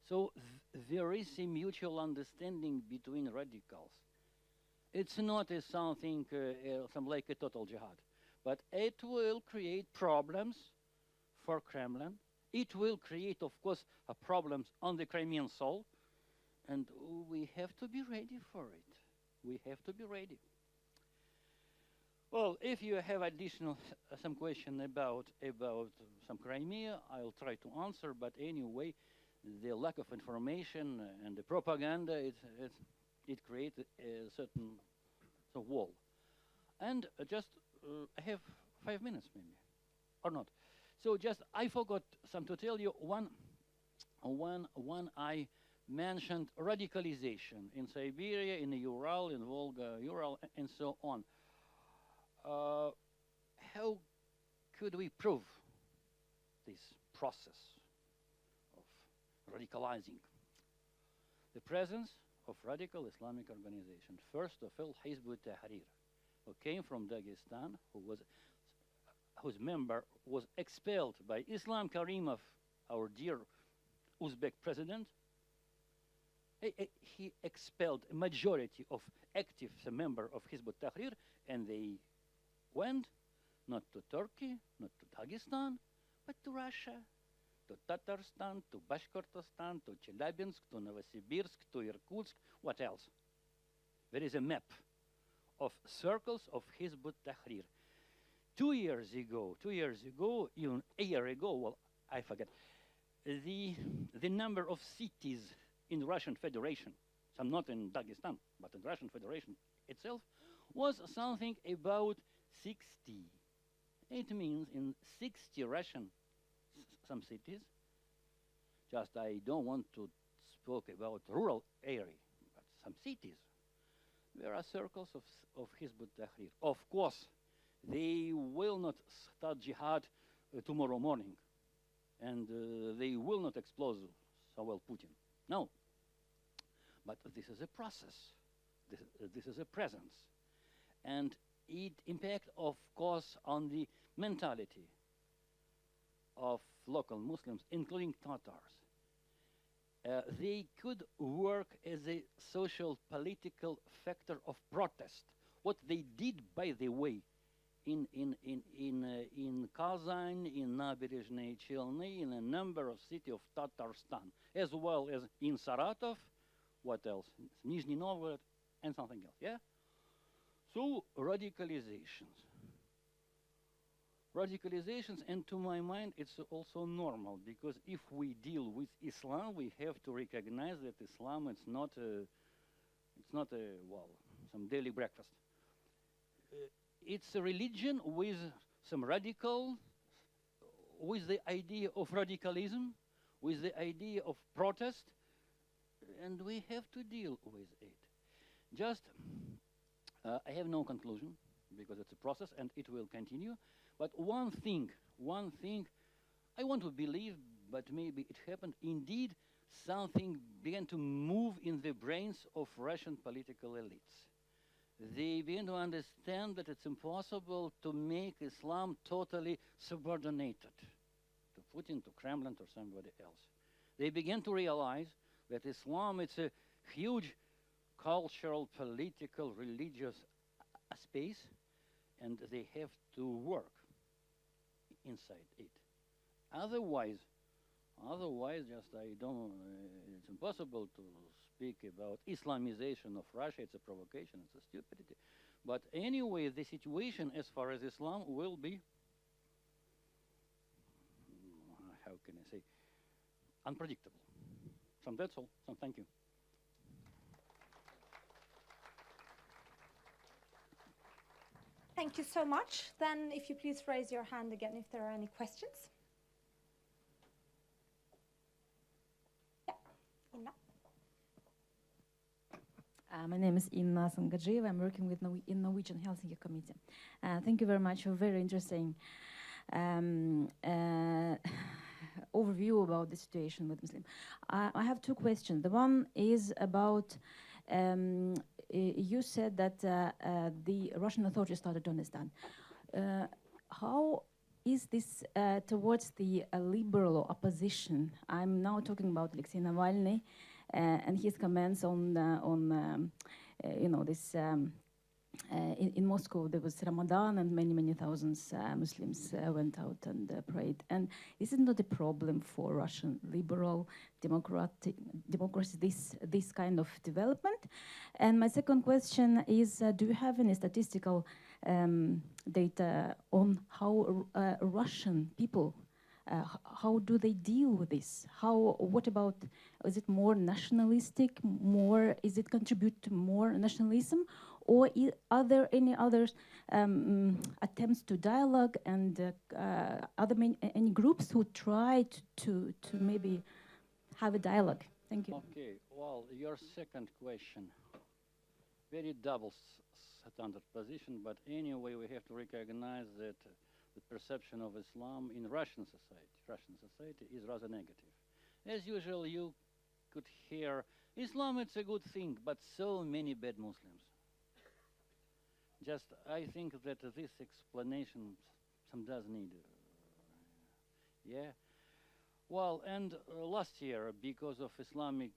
So there is a mutual understanding between radicals. It's not something like a total jihad, but it will create problems for Kremlin. It will create, of course, problems on the Crimean soul, and we have to be ready for it. We have to be ready. Well, if you have additional some question about some Crimea, I'll try to answer. But anyway, the lack of information and the propaganda, it creates a certain wall. And just I have 5 minutes maybe, or not. So just I forgot to tell you one I mentioned radicalization in Siberia, in the Ural, in Volga, Ural, and so on. How could we prove this process of radicalizing? The presence of radical Islamic organization. First of all, Hizb ut-Tahrir, who came from Dagestan, whose member was expelled by Islam Karimov, our dear Uzbek president. He expelled a majority of active members of Hizb ut-Tahrir, and they went not to Turkey, not to Dagestan, but to Russia, to Tatarstan, to Bashkortostan, to Chelyabinsk, to Novosibirsk, to Irkutsk. What else? There is a map of circles of Hizb ut-Tahrir. 2 years ago, even a year ago, well, I forget, the number of cities in the Russian Federation, some not in Dagestan, but in the Russian Federation itself, was something about 60. It means in 60 Russian some cities, just I don't want to speak about rural area, but some cities, there are circles of Hizb ut-Tahrir. Of course, they will not start jihad tomorrow morning, and they will not explode so well Putin. No. But this is a process. This is a presence. And it impacts, of course, on the mentality of local Muslims, including Tatars. They could work as a social political factor of protest. What they did, by the way, in Kazan, in Naberezhnye Chelny, in a number of cities of Tatarstan, as well as in Saratov, what else? Nizhny Novgorod, and something else, yeah? So, radicalizations. Radicalizations, and to my mind, it's also normal, because if we deal with Islam, we have to recognize that Islam, it's not well, some daily breakfast. It's a religion with some radical, with the idea of radicalism, with the idea of protest, and we have to deal with it. Just, I have no conclusion, because it's a process and it will continue, but one thing I want to believe, but maybe it happened, indeed, something began to move in the brains of Russian political elites. They begin to understand that it's impossible to make Islam totally subordinated to Putin, to Kremlin, or somebody else. They begin to realize that Islam is a huge cultural, political, religious space, and they have to work inside it. Otherwise, just I don't, it's impossible to speak about Islamization of Russia. It's a provocation, it's a stupidity. But anyway, the situation as far as Islam will be, how can I say, unpredictable. So that's all. So thank you. Thank you so much. Then if you please raise your hand again if there are any questions. Yeah, Inna. My name is Inna Sangajieva. I'm working with in Norwegian Helsinki Committee. Thank you very much for a very interesting overview about the situation with Muslim. I have two questions. The one is about, you said that the Russian authorities started to understand. How is this towards the liberal opposition? I'm now talking about Alexey Navalny and his comments on you know, this. In Moscow, there was Ramadan, and many thousands Muslims went out and prayed. And this is not a problem for Russian liberal democracy, this kind of development. And my second question is, do you have any statistical data on how Russian people, how do they deal with this? What about, is it more nationalistic, is it contribute to more nationalism? Or are there any other attempts to dialogue and any groups who try to maybe have a dialogue? Thank you. Okay, well, your second question, very double standard position, but anyway, we have to recognize that the perception of Islam in Russian society is rather negative. As usual, you could hear, Islam it's a good thing, but so many bad Muslims. Just, I think that this explanation some does need. Yeah. Well, and last year, because of Islamic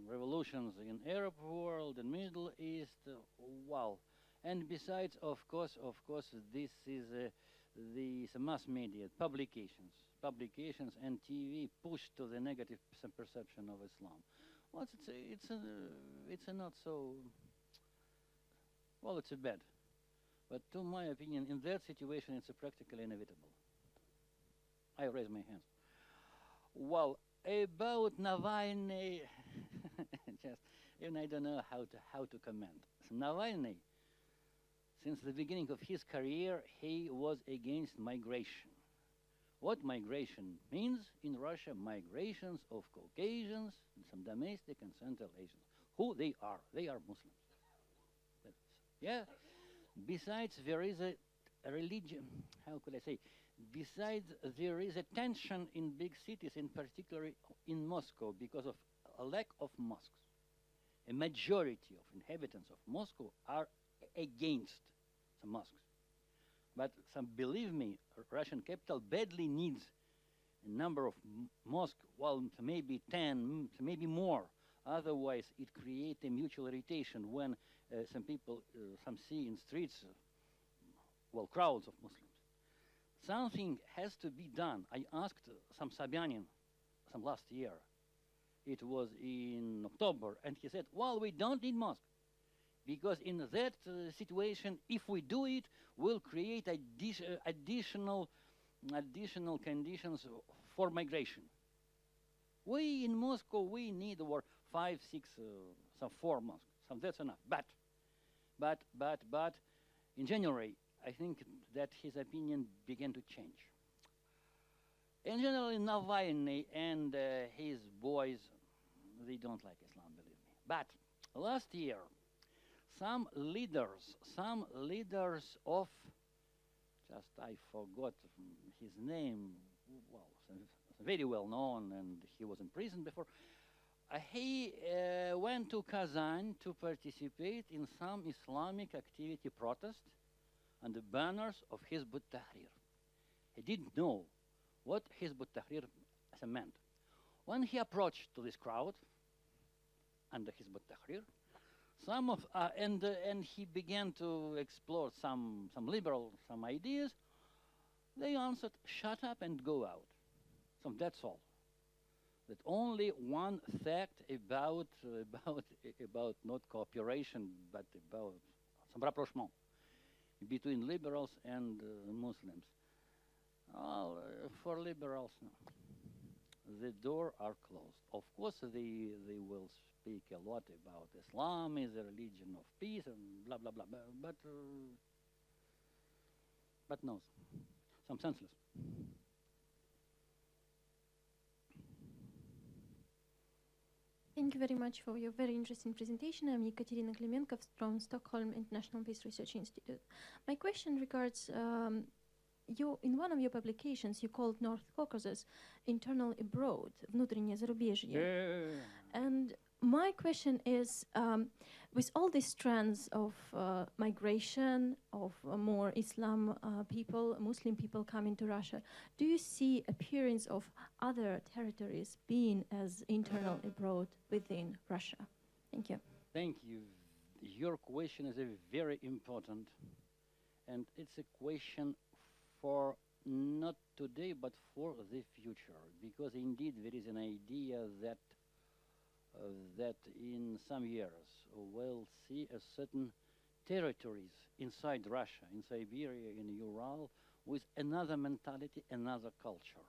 revolutions in Arab world and Middle East, well, and besides, of course, this is the mass media, publications and TV push to the negative perception of Islam. Well, it's a not so. Well, it's a bad. But to my opinion, in that situation, it's a practically inevitable. I raise my hands. Well, about Navalny, just, even I don't know how to comment. So Navalny, since the beginning of his career, he was against migration. What migration means in Russia? Migrations of Caucasians, some domestic and Central Asians. Who they are? They are Muslims. Yeah. Besides, there is a religion, how could I say? Besides, there is a tension in big cities, in particular in Moscow, because of a lack of mosques. A majority of inhabitants of Moscow are against the mosques. But believe me, Russian capital badly needs a number of mosques, well, maybe 10, maybe more. Otherwise, it creates a mutual irritation when some people, some see in streets, well, crowds of Muslims. Something has to be done. I asked some Sobyanin, some last year. It was in October, and he said, well, we don't need mosque, because in that situation, if we do it, we'll create additional conditions for migration. We in Moscow, we need 5, 6, some 4 mosques. That's enough. But in January, I think that his opinion began to change. In general, Navalny and his boys, they don't like Islam, believe me. But last year, some leaders of, just I forgot his name, well, very well known, and he was in prison before. He went to Kazan to participate in some Islamic activity protest under banners of Hizb ut-Tahrir. He didn't know what Hizb ut-Tahrir meant. When he approached to this crowd under Hizb ut-Tahrir, and he began to explore some liberal, some ideas, they answered, shut up and go out. So that's all. That only one fact about not cooperation, but about some rapprochement between liberals and Muslims. Well, for liberals, no. The doors are closed. Of course, they will speak a lot about Islam is a religion of peace and blah blah blah, but no, some senseless. Thank you very much for your very interesting presentation. I'm Ekaterina Klimenko from Stockholm International Peace Research Institute. My question regards in one of your publications, you called North Caucasus internal abroad, внутреннее зарубежье. And my question is, with all these trends of migration, of more Muslim people coming to Russia, do you see appearance of other territories being as internal abroad within Russia? Thank you. Thank you. Your question is a very important, and it's a question for not today, but for the future, because indeed there is an idea that that in some years we'll see a certain territories inside Russia, in Siberia, in Ural, with another mentality, another culture.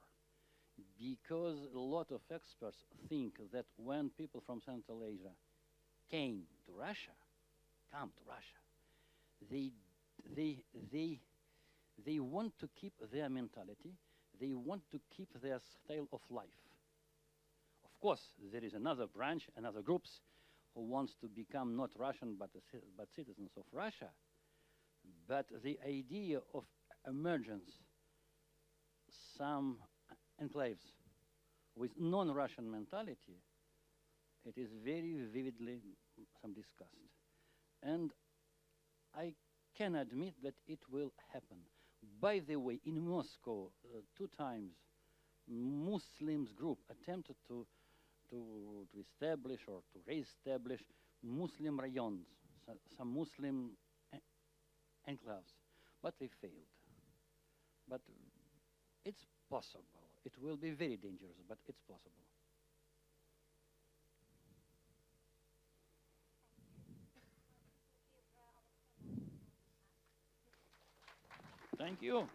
Because a lot of experts think that when people from Central Asia come to Russia, they want to keep their mentality, they want to keep their style of life. Of course, there is another branch, another groups who wants to become not Russian but citizens of Russia. But the idea of emergence, some enclaves with non-Russian mentality, it is very vividly discussed. And I can admit that it will happen. By the way, in Moscow, 2 times, Muslims group attempted to establish or to re-establish Muslim rayons, some Muslim enclaves, but they failed. But it's possible. It will be very dangerous, but it's possible. Thank you.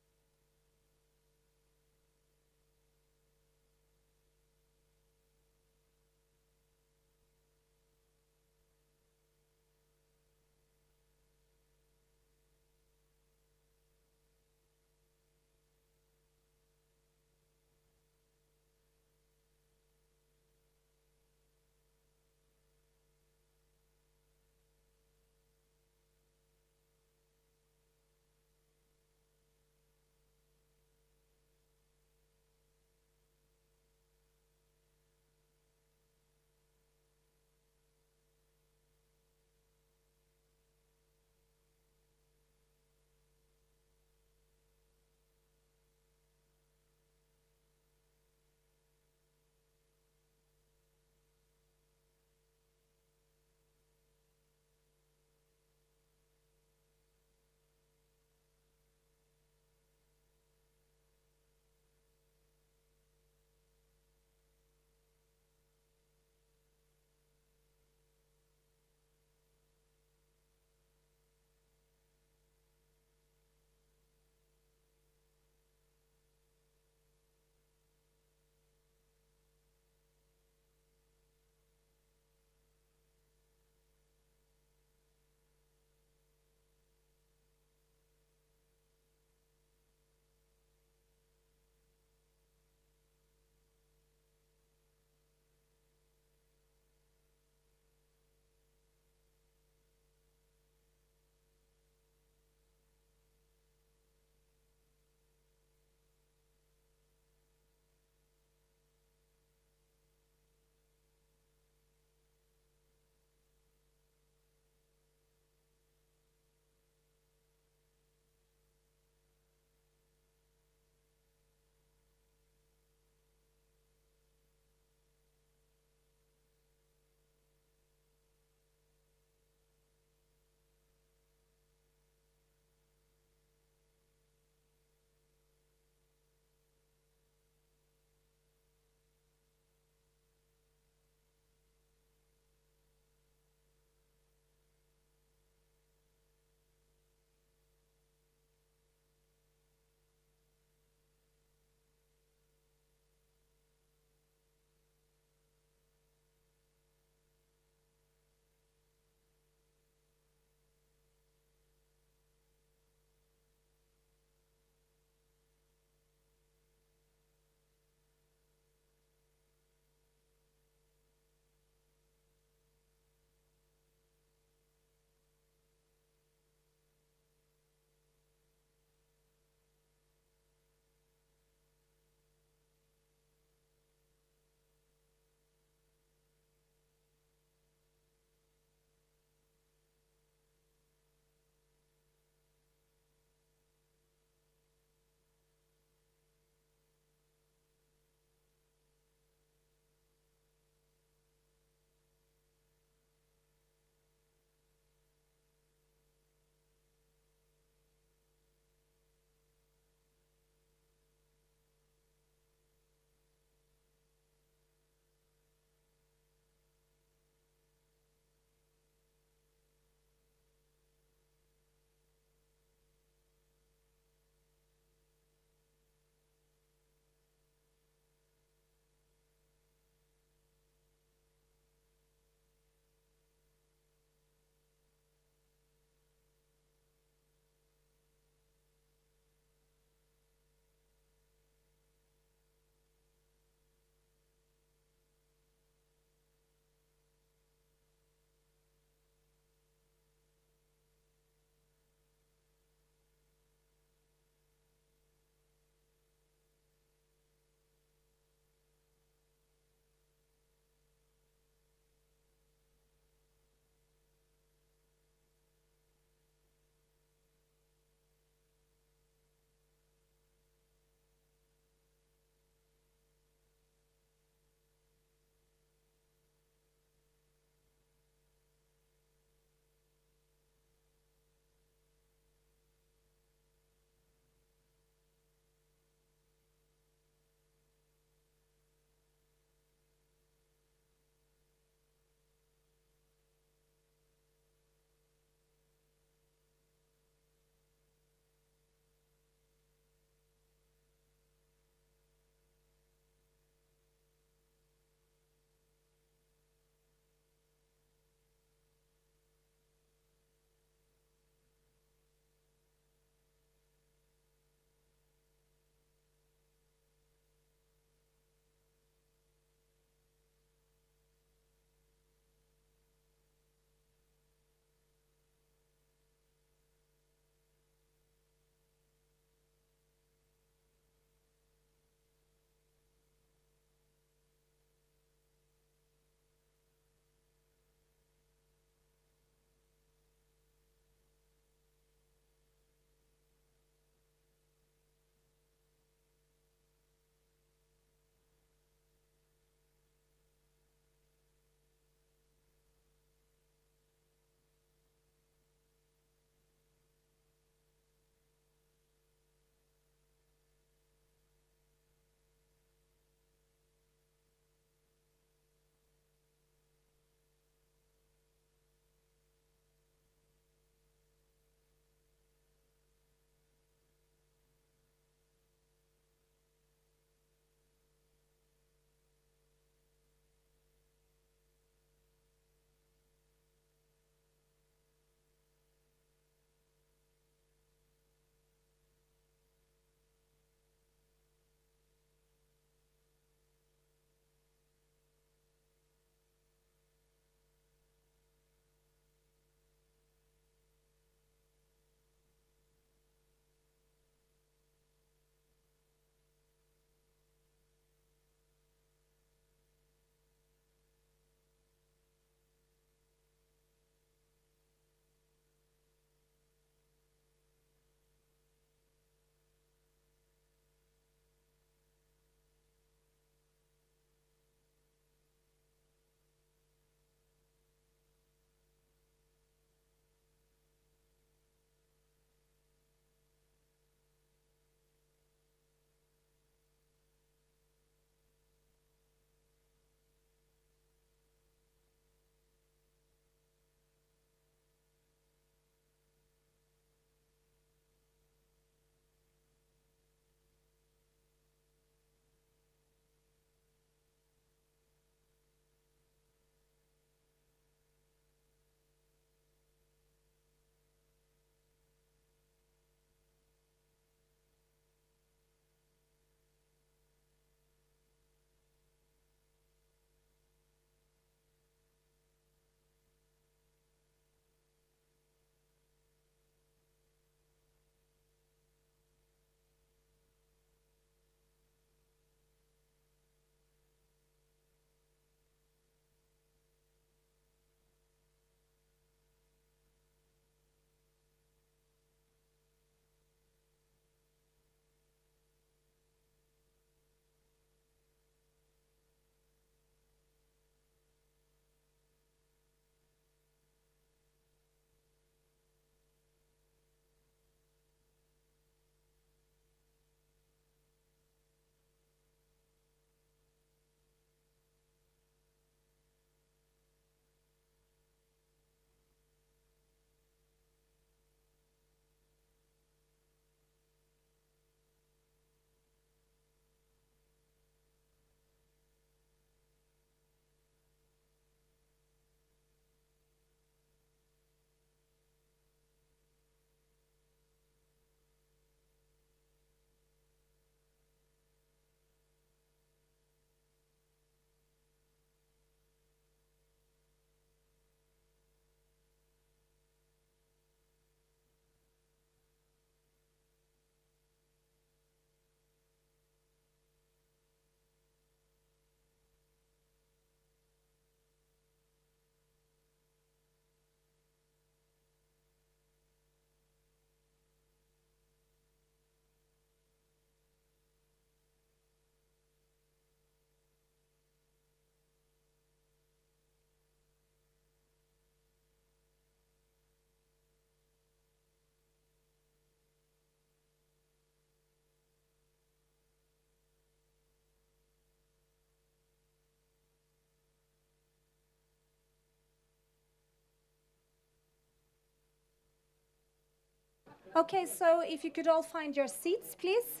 Okay, so if you could all find your seats, please.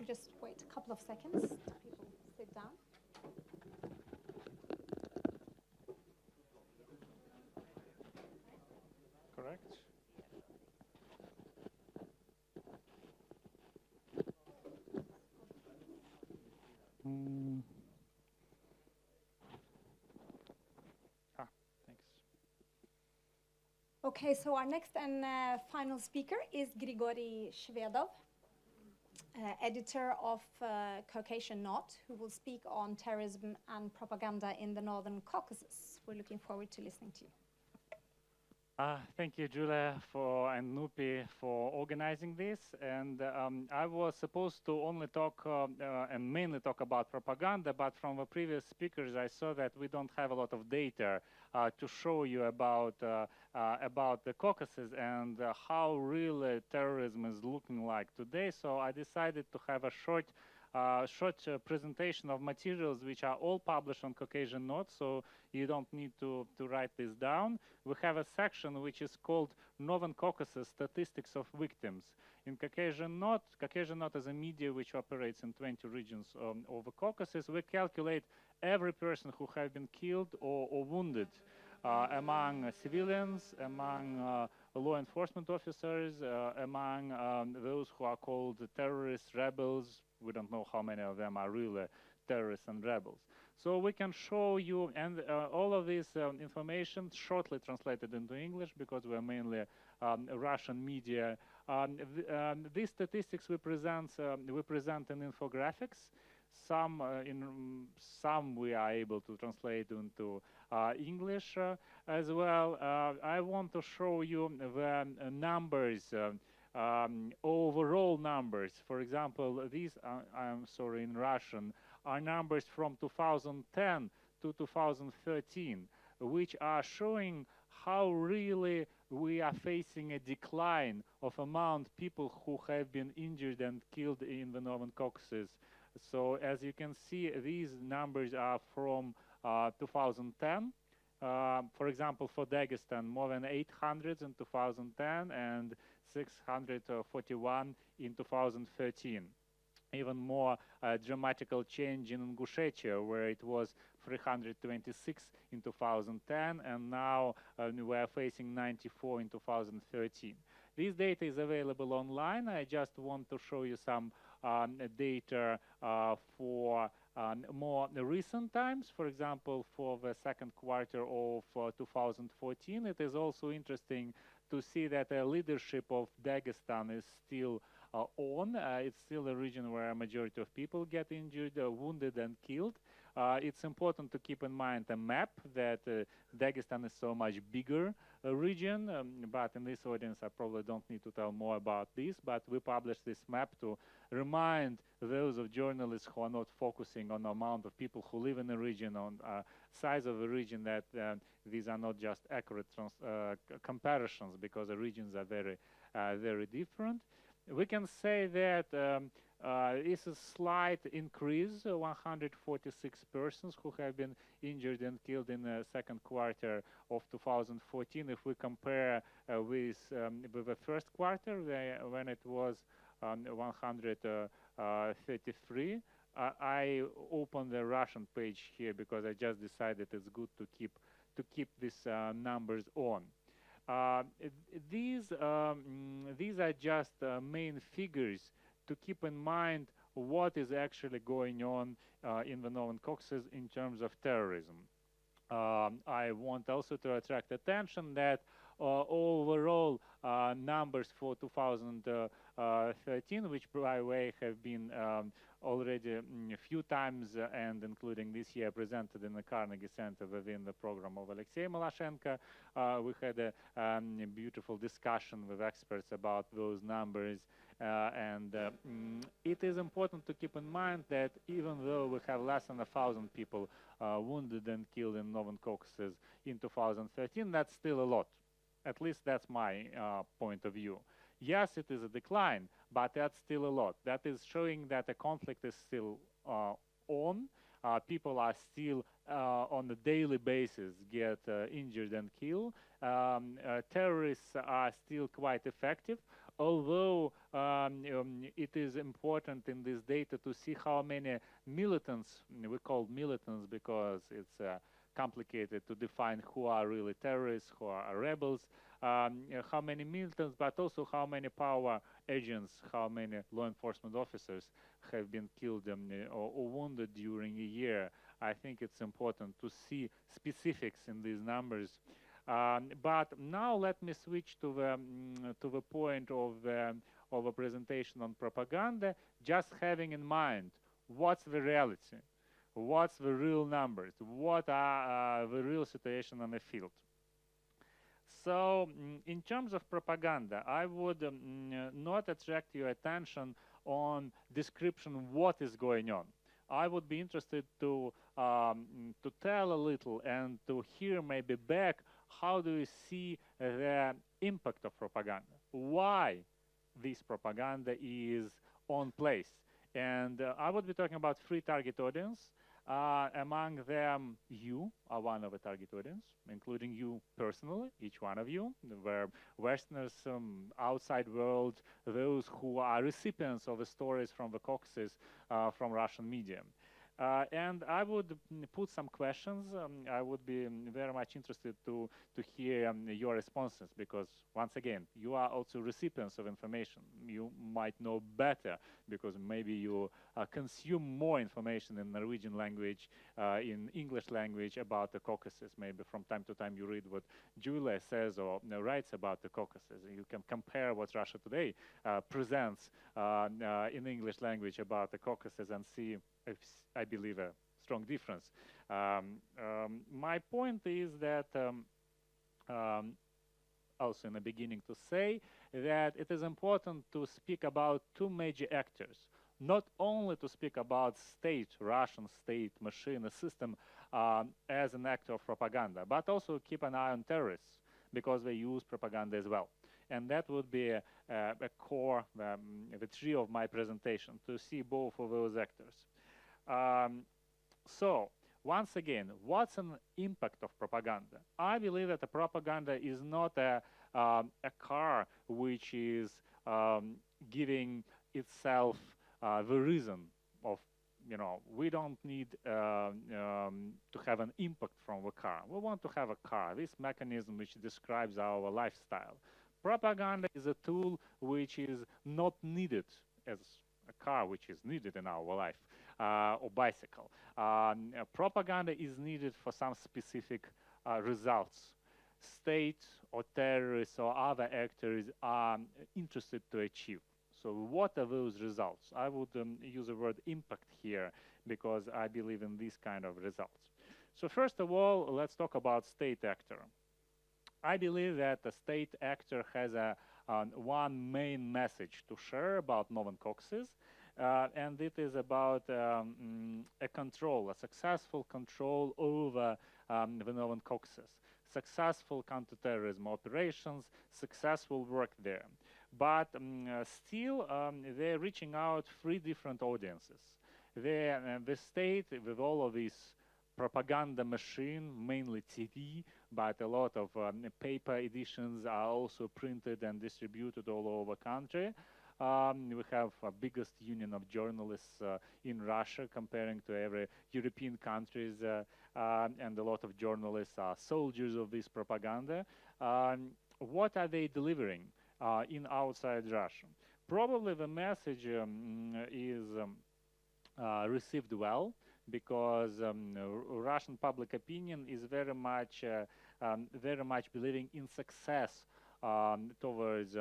Just wait a couple of seconds till people sit down. Correct. Thanks. Okay, so our next and final speaker is Grigory Shvedov, editor of Caucasian Not, who will speak on terrorism and propaganda in the Northern Caucasus. We're looking forward to listening to you. Thank you, Julia, and NUPI for organizing this. And I was supposed to only talk and mainly talk about propaganda, but from the previous speakers, I saw that we don't have a lot of data to show you about the Caucasus and how really terrorism is looking like today. So I decided to have a short presentation of materials which are all published on Caucasian Notes, so you don't need to write this down. We have a section which is called Northern Caucasus Statistics of Victims. In Caucasian Note is a media which operates in 20 regions of the Caucasus. We calculate every person who have been killed or wounded among civilians, among law enforcement officers, among those who are called terrorists, rebels. We don't know how many of them are really terrorists and rebels. So we can show you, and all of this information shortly translated into English because we're mainly Russian media. These statistics we present in infographics. Some we are able to translate into English as well. I want to show you the numbers. Overall numbers, for example, these, I'm sorry, in Russian, are numbers from 2010 to 2013, which are showing how really we are facing a decline of amount of people who have been injured and killed in the Northern Caucasus. So as you can see, these numbers are from 2010. For example, for Dagestan, more than 800 in 2010 and 641 in 2013. Even more dramatical change in Ingushetia, where it was 326 in 2010, and now we are facing 94 in 2013. This data is available online. I just want to show you some data for more recent times. For example, for the second quarter of 2014, it is also interesting to see that the leadership of Dagestan is still on. It's still a region where a majority of people get injured, wounded, and killed. It's important to keep in mind a map that Dagestan is so much bigger region, but in this audience I probably don't need to tell more about this, but we published this map to remind those of journalists who are not focusing on the amount of people who live in the region, on size of the region, that these are not just accurate comparisons, because the regions are very different. We can say that it's a slight increase, 146 persons who have been injured and killed in the second quarter of 2014. If we compare with the first quarter, when it was 133. I opened the Russian page here because I just decided it's good to keep these numbers on. These are just main figures to keep in mind what is actually going on in the Northern Caucasus in terms of terrorism. I want also to attract attention that overall numbers for 2013, which by the way have been already a few times and including this year presented in the Carnegie Center within the program of Alexey Malashenko. We had a beautiful discussion with experts about those numbers, and it is important to keep in mind that even though we have less than 1,000 people wounded and killed in Northern Caucasus in 2013, that's still a lot. At least that's my point of view. Yes, it is a decline, but that's still a lot. That is showing that the conflict is still on. people are still on a daily basis get injured and killed. Terrorists are still quite effective, although it is important in this data to see how many militants, we call militants because it's complicated to define who are really terrorists, who are rebels, how many militants, but also how many power agents, how many law enforcement officers have been killed or wounded during a year. I think it's important to see specifics in these numbers. But now let me switch to the point of a presentation on propaganda, just having in mind what's the reality, what's the real numbers, what are the real situation on the field. So in terms of propaganda, I would not attract your attention on description what is going on. I would be interested to tell a little and to hear maybe back how do you see the impact of propaganda, why this propaganda is on place. And I would be talking about three target audience. Among them, you are one of the target audience, including you personally, each one of you, where Westerners, outside world, those who are recipients of the stories from the Caucasus, from Russian media. And I would put some questions. I would be very much interested to hear your responses, because once again, you are also recipients of information. You might know better because maybe you consume more information in Norwegian language, in English language about the Caucasus. Maybe from time to time you read what Julia says or writes about the Caucasus. You can compare what Russia Today presents in English language about the Caucasus and see, I believe, a strong difference. My point is that also in the beginning to say that it is important to speak about two major actors, not only to speak about state, Russian state machine, a system as an actor of propaganda, but also keep an eye on terrorists because they use propaganda as well. And that would be a core, the tree of my presentation, to see both of those actors. So, once again, what's an impact of propaganda? I believe that the propaganda is not a car which is giving itself the reason of, we don't need to have an impact from the car. We want to have a car, this mechanism which describes our lifestyle. Propaganda is a tool which is not needed as a car which is needed in our life. Or bicycle. Propaganda is needed for some specific results. State or terrorists or other actors are interested to achieve. So what are those results? I would use the word impact here because I believe in these kind of results. So first of all, let's talk about state actor. I believe that the state actor has one main message to share about North Caucasus. And it is about a successful control over the North Caucasus, successful counterterrorism operations, successful work there. But still, they're reaching out three different audiences. The state, with all of these propaganda machine, mainly TV, but a lot of paper editions are also printed and distributed all over the country. We have biggest union of journalists in Russia comparing to every European countries, and a lot of journalists are soldiers of this propaganda. What are they delivering in outside Russia? Probably the message is received well because Russian public opinion is very much believing in success towards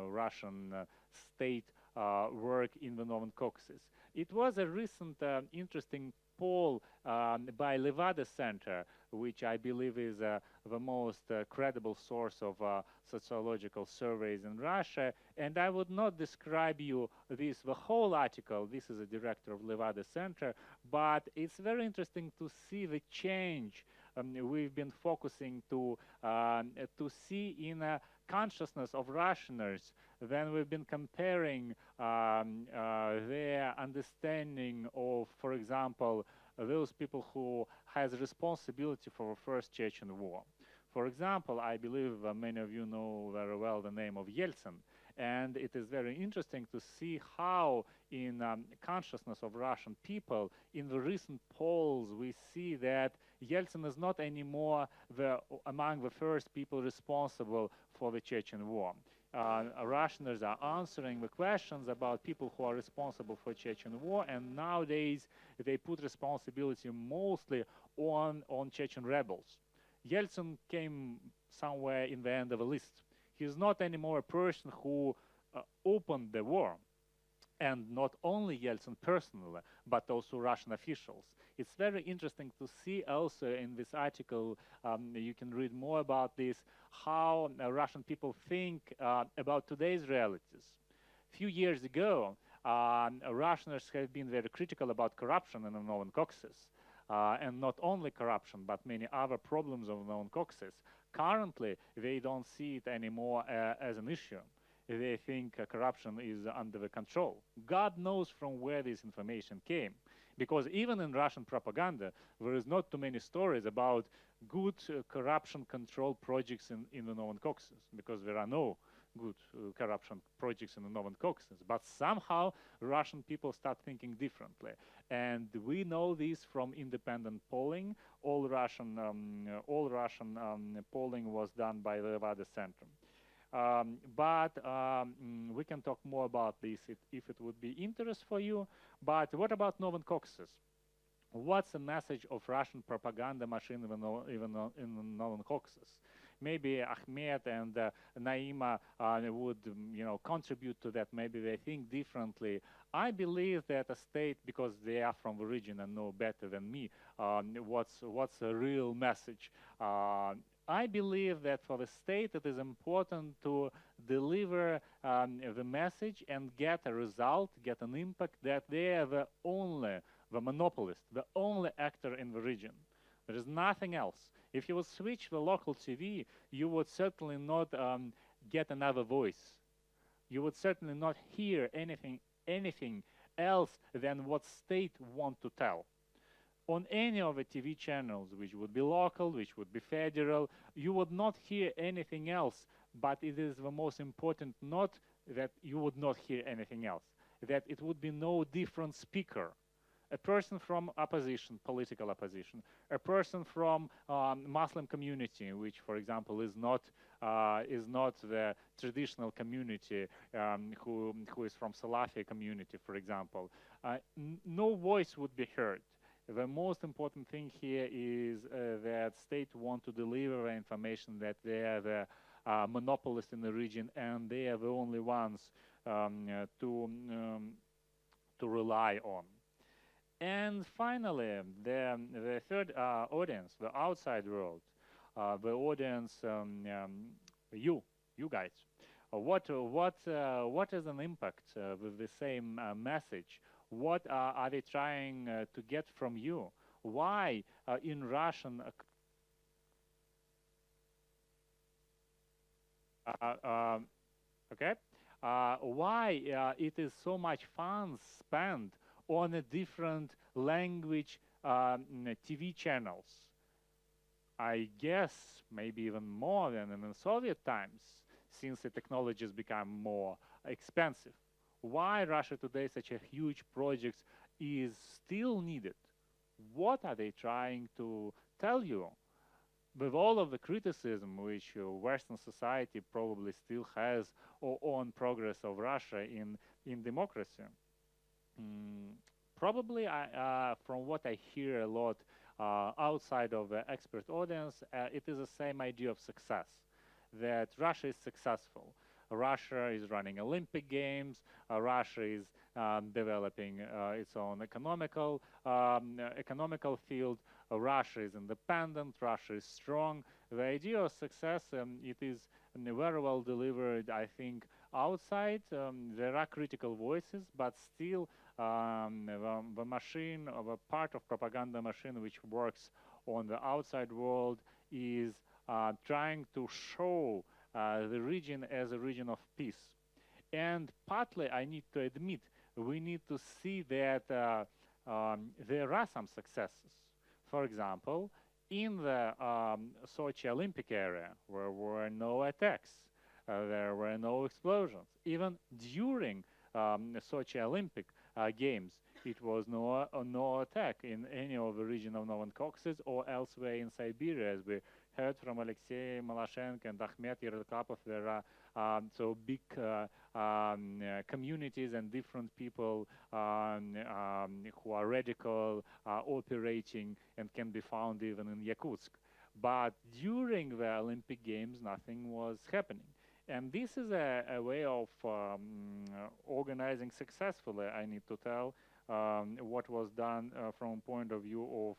Russian state work in the North Caucasus. It was a recent interesting poll by Levada Center, which I believe is the most credible source of sociological surveys in Russia. And I would not describe you the whole article. This is a director of Levada Center, but it's very interesting to see the change we've been focusing to see in a consciousness of Russianers when we've been comparing their understanding of, for example, those people who has responsibility for the first Chechen war. For example, I believe many of you know very well the name of Yeltsin, and it is very interesting to see how in consciousness of Russian people, in the recent polls, we see that Yeltsin is not anymore among the first people responsible for the Chechen war. Russians are answering the questions about people who are responsible for Chechen war, and nowadays they put responsibility mostly on Chechen rebels. Yeltsin came somewhere in the end of the list. He's not anymore a person who opened the war, and not only Yeltsin personally, but also Russian officials. It's very interesting to see also in this article, you can read more about this, how Russian people think about today's realities. A few years ago, Russians have been very critical about corruption in the North Caucasus. And not only corruption, but many other problems of the North Caucasus. Currently, they don't see it anymore as an issue. They think corruption is under the control. God knows from where this information came. Because even in Russian propaganda, there is not too many stories about good corruption control projects in the North Caucasus, because there are no good corruption projects in the North Caucasus. But somehow Russian people start thinking differently. And we know this from independent polling. All Russian polling was done by the Levada Center. But we can talk more about this if it would be interest for you. But what about North Caucasus? What's the message of Russian propaganda machine even in the North Caucasus? Maybe Akhmed and Naima would, contribute to that. Maybe they think differently. I believe that a state, because they are from the region and know better than me, what's a real message. I believe that for the state it is important to deliver the message and get a result, get an impact that they are the monopolist, the only actor in the region. There is nothing else. If you would switch the local TV, you would certainly not get another voice. You would certainly not hear anything else than what state want to tell. On any of the TV channels, which would be local, which would be federal, you would not hear anything else. But it is the most important, not that you would not hear anything else, that it would be no different speaker. A person from opposition, political opposition, a person from Muslim community, which, for example, is not the traditional community, who is from Salafi community, for example. No voice would be heard. The most important thing here is that state want to deliver information that they are the monopolists in the region, and they are the only ones to rely on. And finally, the third audience, the outside world, the audience, you guys. What is an impact with the same message? What are they trying to get from you? Why in Russian? Okay. Why it is so much funds spent on a different language TV channels? I guess maybe even more than in the Soviet times, since the technologies become more expensive. Why Russia today such a huge project is still needed? What are they trying to tell you? With all of the criticism which Western society probably still has on progress of Russia in democracy, probably from what I hear a lot outside of the expert audience, it is the same idea of success, that Russia is successful. Russia is running Olympic Games. Russia is developing its own economical field. Russia is independent. Russia is strong. The idea of success, it is very well delivered, I think, outside. There are critical voices, but still the machine, of a part of propaganda machine which works on the outside world is trying to show the region as a region of peace. And partly, I need to admit, we need to see that there are some successes. For example, in the Sochi Olympic area, there were no attacks, there were no explosions. Even during Sochi Olympic Games, it was no attack in any of the region of North Caucasus or elsewhere in Siberia. As we heard from Alexey, Malashenko, and Akhmed, Yarlikapov, there are so big communities and different people who are radical, operating, and can be found even in Yakutsk. But during the Olympic Games, nothing was happening. And this is a way of organizing successfully, I need to tell, what was done from point of view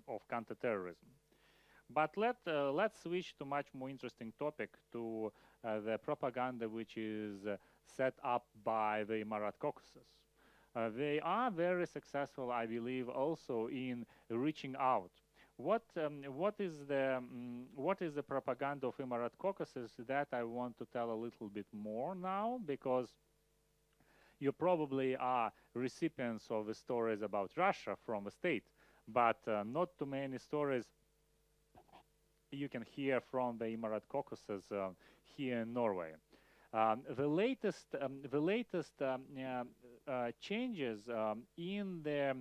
of counterterrorism. But let's switch to much more interesting topic, to the propaganda which is set up by the North Caucasus. They are very successful, I believe, also in reaching out. What is the propaganda of North Caucasus? That I want to tell a little bit more now, because you probably are recipients of the stories about Russia from the state, but not too many stories you can hear from the North Caucasus here in Norway. The latest changes in the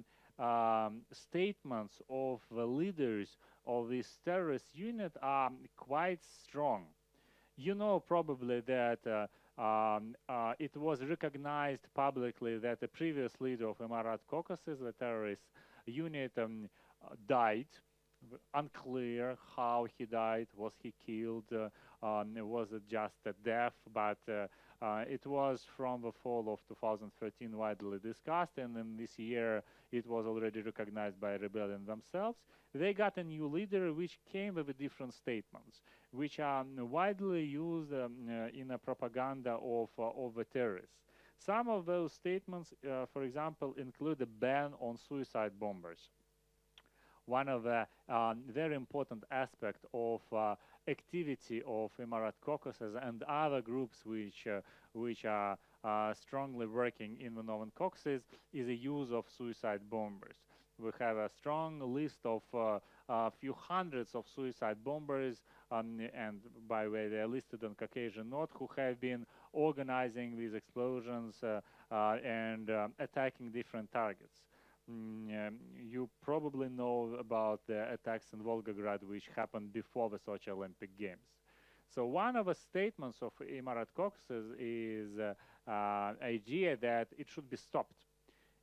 statements of the leaders of this terrorist unit are quite strong. You know probably that it was recognized publicly that the previous leader of the North Caucasus, the terrorist unit, died. Unclear how he died. Was he killed? Was it just a death? But it was from the fall of 2013 widely discussed, and in this year it was already recognized by rebellion themselves. They got a new leader which came with different statements, which are widely used in a propaganda of the terrorists. Some of those statements, for example, include a ban on suicide bombers. One of the very important aspects of activity of North Caucasus and other groups which are strongly working in the North Caucasus is the use of suicide bombers. We have a strong list of a few hundreds of suicide bombers, and by the way, they are listed on Caucasian North, who have been organizing these explosions and attacking different targets. You probably know about the attacks in Volgograd, which happened before the Sochi Olympic Games. So one of the statements of North Caucasus is idea that it should be stopped.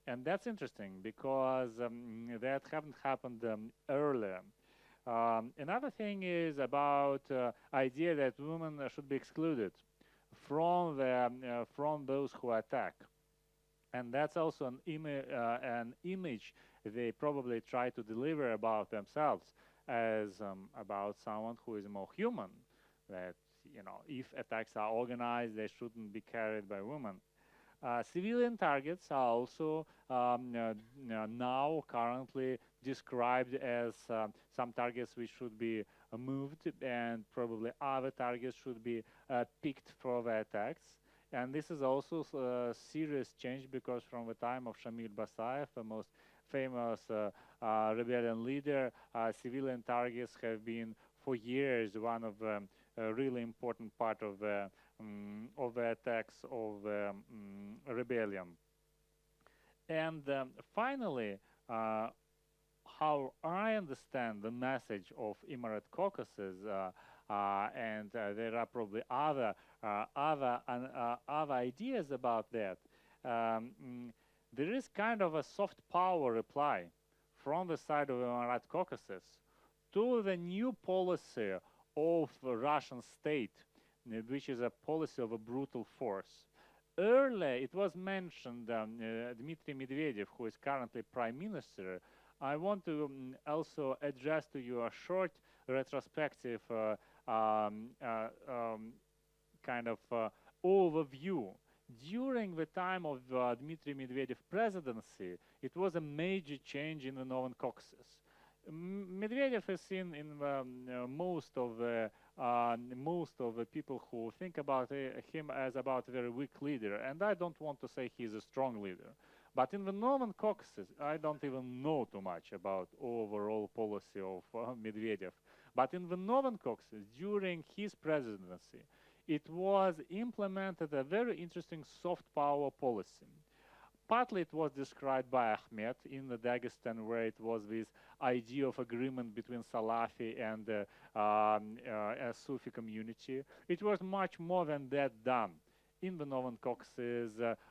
And that's interesting, because that haven't happened earlier. Another thing is about idea that women should be excluded from those who attack. And that's also an image they probably try to deliver about themselves as about someone who is more human. That, you know, if attacks are organized, they shouldn't be carried by women. Civilian targets are also now currently described as some targets which should be moved, and probably other targets should be picked for the attacks. And this is also a serious change, because from the time of Shamil Basayev, the most famous rebellion leader, civilian targets have been for years one of the really important part of the attacks of rebellion. And finally, how I understand the message of North Caucasus, and there are probably other ideas about that. There is kind of a soft power reply from the side of the North Caucasus to the new policy of the Russian state, which is a policy of a brutal force. Earlier, it was mentioned, Dmitry Medvedev, who is currently Prime Minister. I want to also address to you a short retrospective kind of overview. During the time of Dmitry Medvedev presidency, it was a major change in the North Caucasus. Medvedev is seen in most of the people who think about him as about a very weak leader, and I don't want to say he's a strong leader, But in the Northern Caucasus, I don't even know too much about overall policy of Medvedev. But in the Northern Caucasus, during his presidency, it was implemented a very interesting soft power policy. Partly it was described by Akhmed in the Dagestan, where it was this idea of agreement between Salafi and a Sufi community. It was much more than that done in the Northern Caucasus,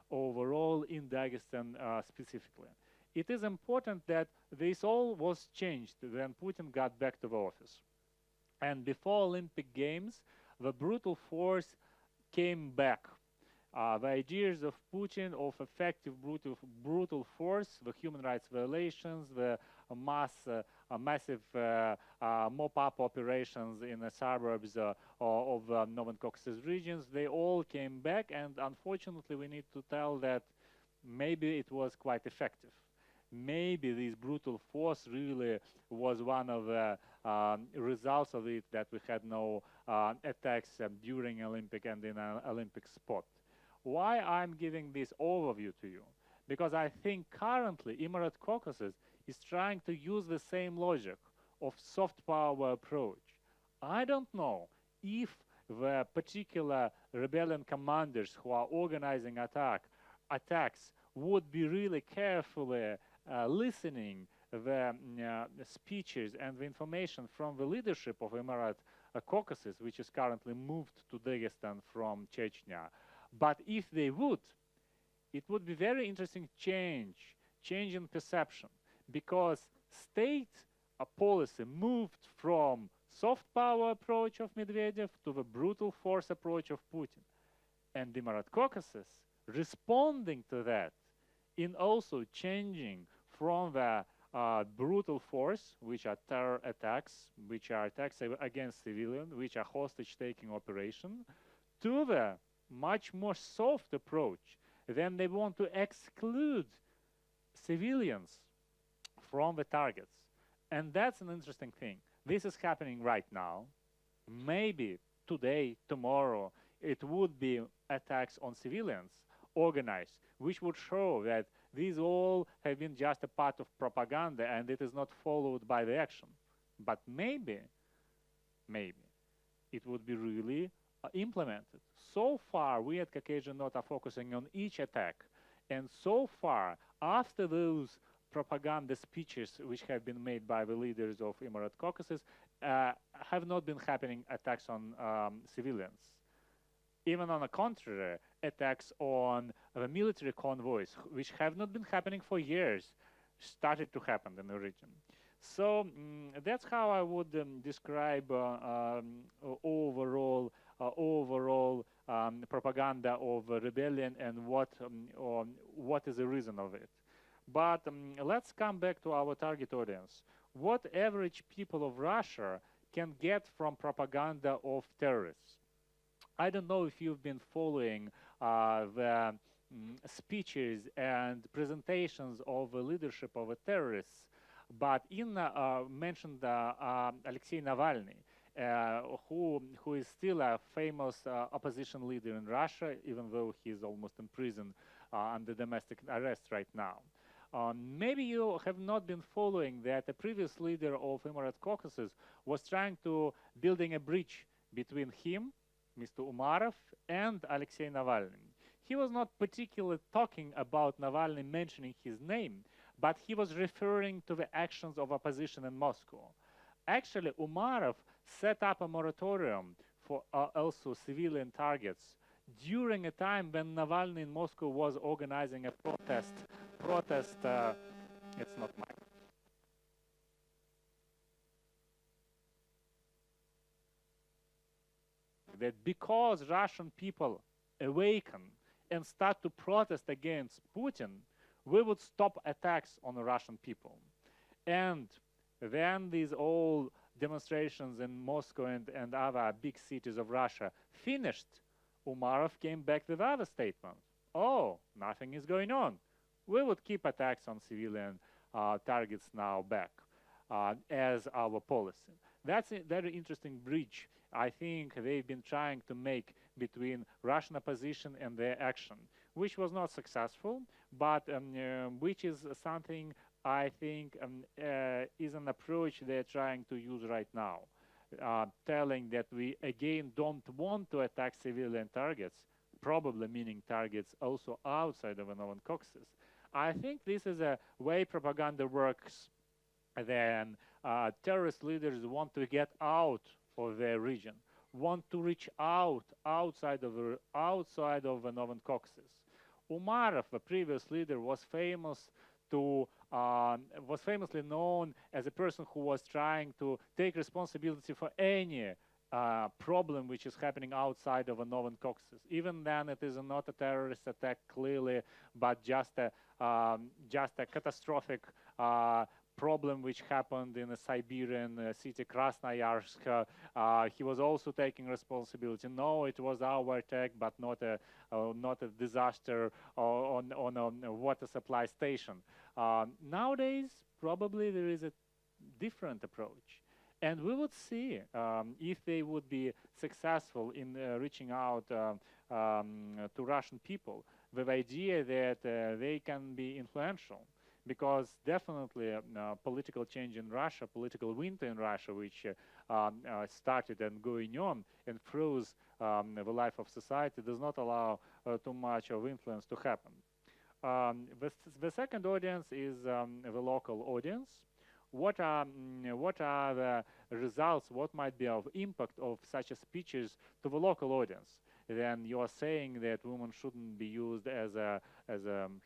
overall in Dagestan specifically. It is important that this all was changed when Putin got back to the office. And before Olympic Games, the brutal force came back. The ideas of Putin of effective brutal force, the human rights violations, the massive mop-up operations in the suburbs of Northern Caucasus regions, they all came back, and unfortunately we need to tell that maybe it was quite effective. Maybe this brutal force really was one of the results of it, that we had no attacks during Olympic and in an Olympic spot. Why I'm giving this overview to you? Because I think currently Emirate Caucasus is trying to use the same logic of soft power approach. I don't know if the particular rebellion commanders who are organizing attacks would be really carefully listening the speeches and the information from the leadership of Emirate Caucasus, which is currently moved to Dagestan from Chechnya. But if they would, it would be very interesting change in perception, because state policy moved from soft power approach of Medvedev to the brutal force approach of Putin. And Emirate Caucasus responding to that in also changing from the brutal force, which are terror attacks, which are attacks against civilians, which are hostage-taking operation, to the much more soft approach. Then they want to exclude civilians from the targets. And that's an interesting thing. This is happening right now. Maybe today, tomorrow, it would be attacks on civilians organized, which would show that these all have been just a part of propaganda and it is not followed by the action. But maybe it would be really implemented. So far, we at Caucasian Note are focusing on each attack. And so far, after those propaganda speeches which have been made by the leaders of Emirate Caucasus, have not been happening attacks on civilians. Even on the contrary, attacks on the military convoys, which have not been happening for years, started to happen in the region. So that's how I would describe overall propaganda of rebellion and what is the reason of it. But let's come back to our target audience. What average people of Russia can get from propaganda of terrorists? I don't know if you've been following the speeches and presentations of the leadership of the terrorists, but in mentioned Alexey Navalny, who is still a famous opposition leader in Russia, even though he's almost in prison under domestic arrest right now. Maybe you have not been following that the previous leader of Emirate Caucasus was trying to building a bridge between him, Mr. Umarov, and Alexey Navalny. He was not particularly talking about Navalny mentioning his name, but he was referring to the actions of opposition in Moscow. Actually, Umarov set up a moratorium for also civilian targets during a time when Navalny in Moscow was organizing a protest, it's not mine. That because Russian people awaken and start to protest against Putin, we would stop attacks on the Russian people. And then these all demonstrations in Moscow and other big cities of Russia finished, Umarov came back with other statements. Oh, nothing is going on. We would keep attacks on civilian targets now back as our policy. That's a very interesting bridge I think they've been trying to make between Russian opposition and their action. which was not successful, but which is something I think is an approach they're trying to use right now, telling that we again don't want to attack civilian targets, probably meaning targets also outside of the North Caucasus. I think this is a way propaganda works. Then terrorist leaders want to get out of their region, want to reach outside of the North Caucasus. Umarov, the previous leader, was famously known as a person who was trying to take responsibility for any problem which is happening outside of the North Caucasus. Even then, it is not a terrorist attack clearly, but just a catastrophic problem which happened in the Siberian city Krasnoyarsk. He was also taking responsibility. No, it was our attack, but not a disaster on a water supply station. Nowadays, probably there is a different approach. And we would see if they would be successful in reaching out to Russian people with the idea that they can be influential. Because definitely political change in Russia, political winter in Russia, which started and going on and froze the life of society, does not allow too much of influence to happen. The second audience is the local audience. What are the results? What might be of impact of such speeches to the local audience? Then you are saying that women shouldn't be used as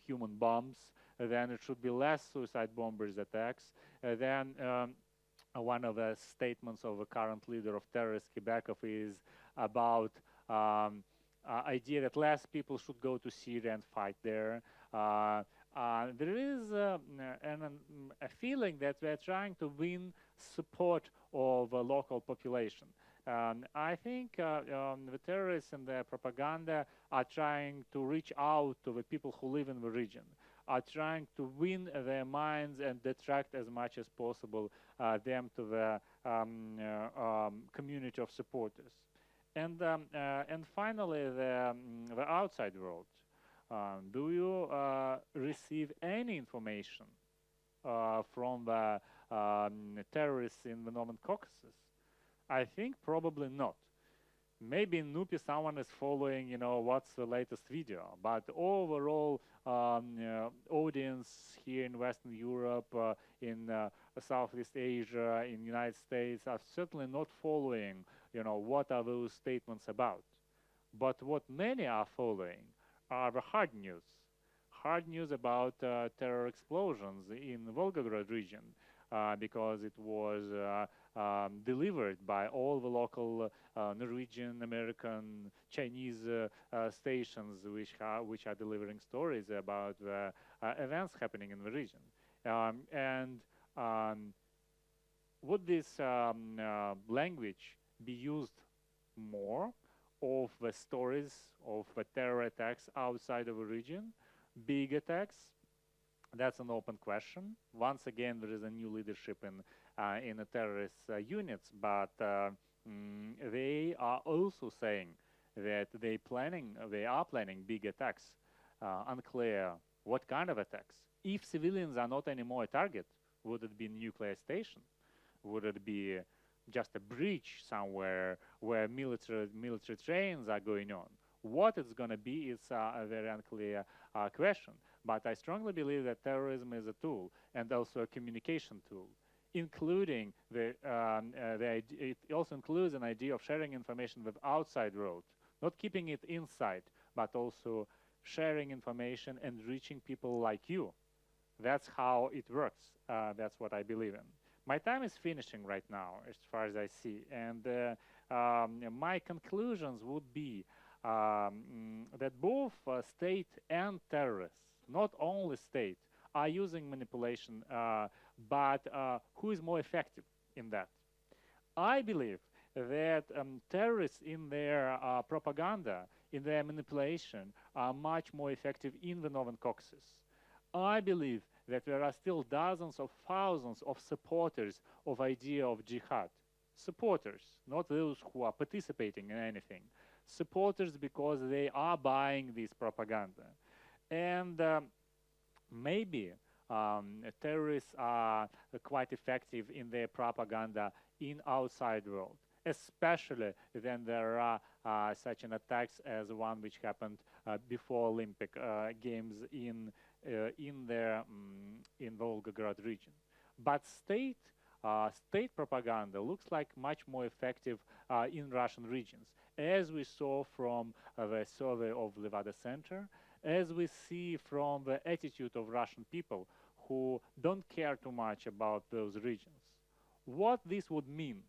human bombs. Then it should be less suicide bombers attacks. Then one of the statements of the current leader of terrorists, Kibakov, is about idea that less people should go to Syria and fight there. There is a feeling that we're trying to win support of the local population. I think the terrorists and the propaganda are trying to reach out to the people who live in the region, are trying to win their minds and attract as much as possible them to the community of supporters. And finally, the outside world. Do you receive any information from the terrorists in the North Caucasus? I think probably not. Maybe in NUPI someone is following, what's the latest video. But overall audience here in Western Europe, in Southeast Asia, in the United States are certainly not following, what are those statements about. But what many are following are the hard news about terror explosions in the Volgograd region, because it was delivered by all the local Norwegian, American, Chinese stations which are delivering stories about the events happening in the region. Would this language be used more of the stories of the terror attacks outside of the region, big attacks? That's an open question. Once again, there is a new leadership in the terrorist units, but they are also saying that they are planning big attacks. Unclear what kind of attacks. If civilians are not anymore a target, would it be a nuclear station? Would it be just a breach somewhere where military trains are going on? What it's going to be is a very unclear question. But I strongly believe that terrorism is a tool and also a communication tool, including it also includes an idea of sharing information with outside world, not keeping it inside, but also sharing information and reaching people like you. That's how it works. That's what I believe in. My time is finishing right now, as far as I see, and my conclusions would be that both state and terrorists, not only state, are using manipulation, but who is more effective in that? I believe that terrorists in their propaganda, in their manipulation, are much more effective in the North Caucasus. I believe that there are still dozens of thousands of supporters of idea of jihad supporters, not those who are participating in anything. Supporters because they are buying this propaganda. And maybe terrorists are quite effective in their propaganda in outside world, especially when there are such an attacks as one which happened before Olympic Games in Volgograd region. But state propaganda looks like much more effective in Russian regions, as we saw from the survey of Levada Center, as we see from the attitude of Russian people who don't care too much about those regions. What this would mean?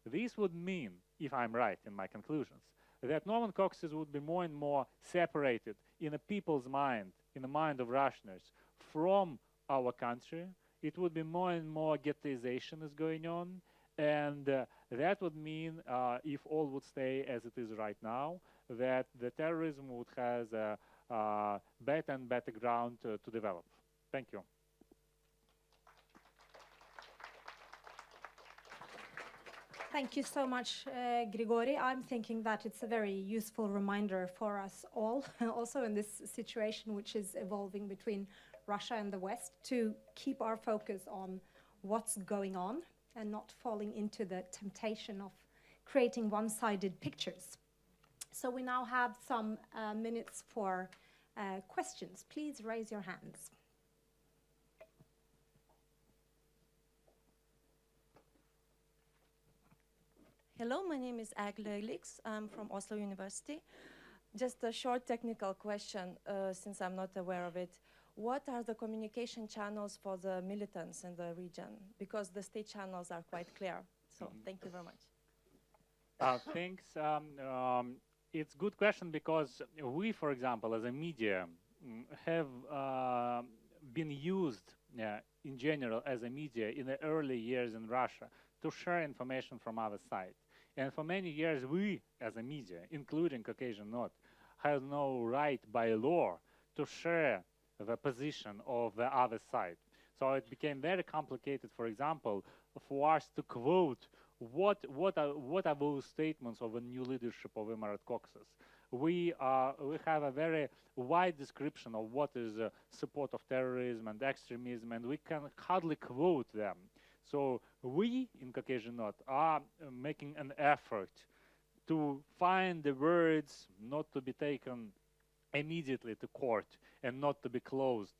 This would mean, if I'm right in my conclusions, that North Caucasus would be more and more separated in a people's mind, in the mind of Russians, from our country. It would be more and more ghettoization is going on, and that would mean, if all would stay as it is right now, that the terrorism would have a better and better ground to develop. Thank you. Thank you so much, Grigory. I'm thinking that it's a very useful reminder for us all, also in this situation which is evolving between Russia and the West, to keep our focus on what's going on and not falling into the temptation of creating one-sided pictures. So we now have some minutes for questions. Please raise your hands. Hello, my name is Alex. I'm from Oslo University. Just a short technical question, since I'm not aware of it. What are the communication channels for the militants in the region? Because the state channels are quite clear. So thank you very much. Thanks. It's a good question because we, for example, as a media, have been used in general as a media in the early years in Russia to share information from other side. And for many years, we, as a media, including Caucasian North, have no right by law to share the position of the other side. So it became very complicated, for example, for us to quote what are those statements of a new leadership of North Caucasus. We have a very wide description of what is support of terrorism and extremism, and we can hardly quote them. So we in Caucasian North are making an effort to find the words not to be taken immediately to court and not to be closed,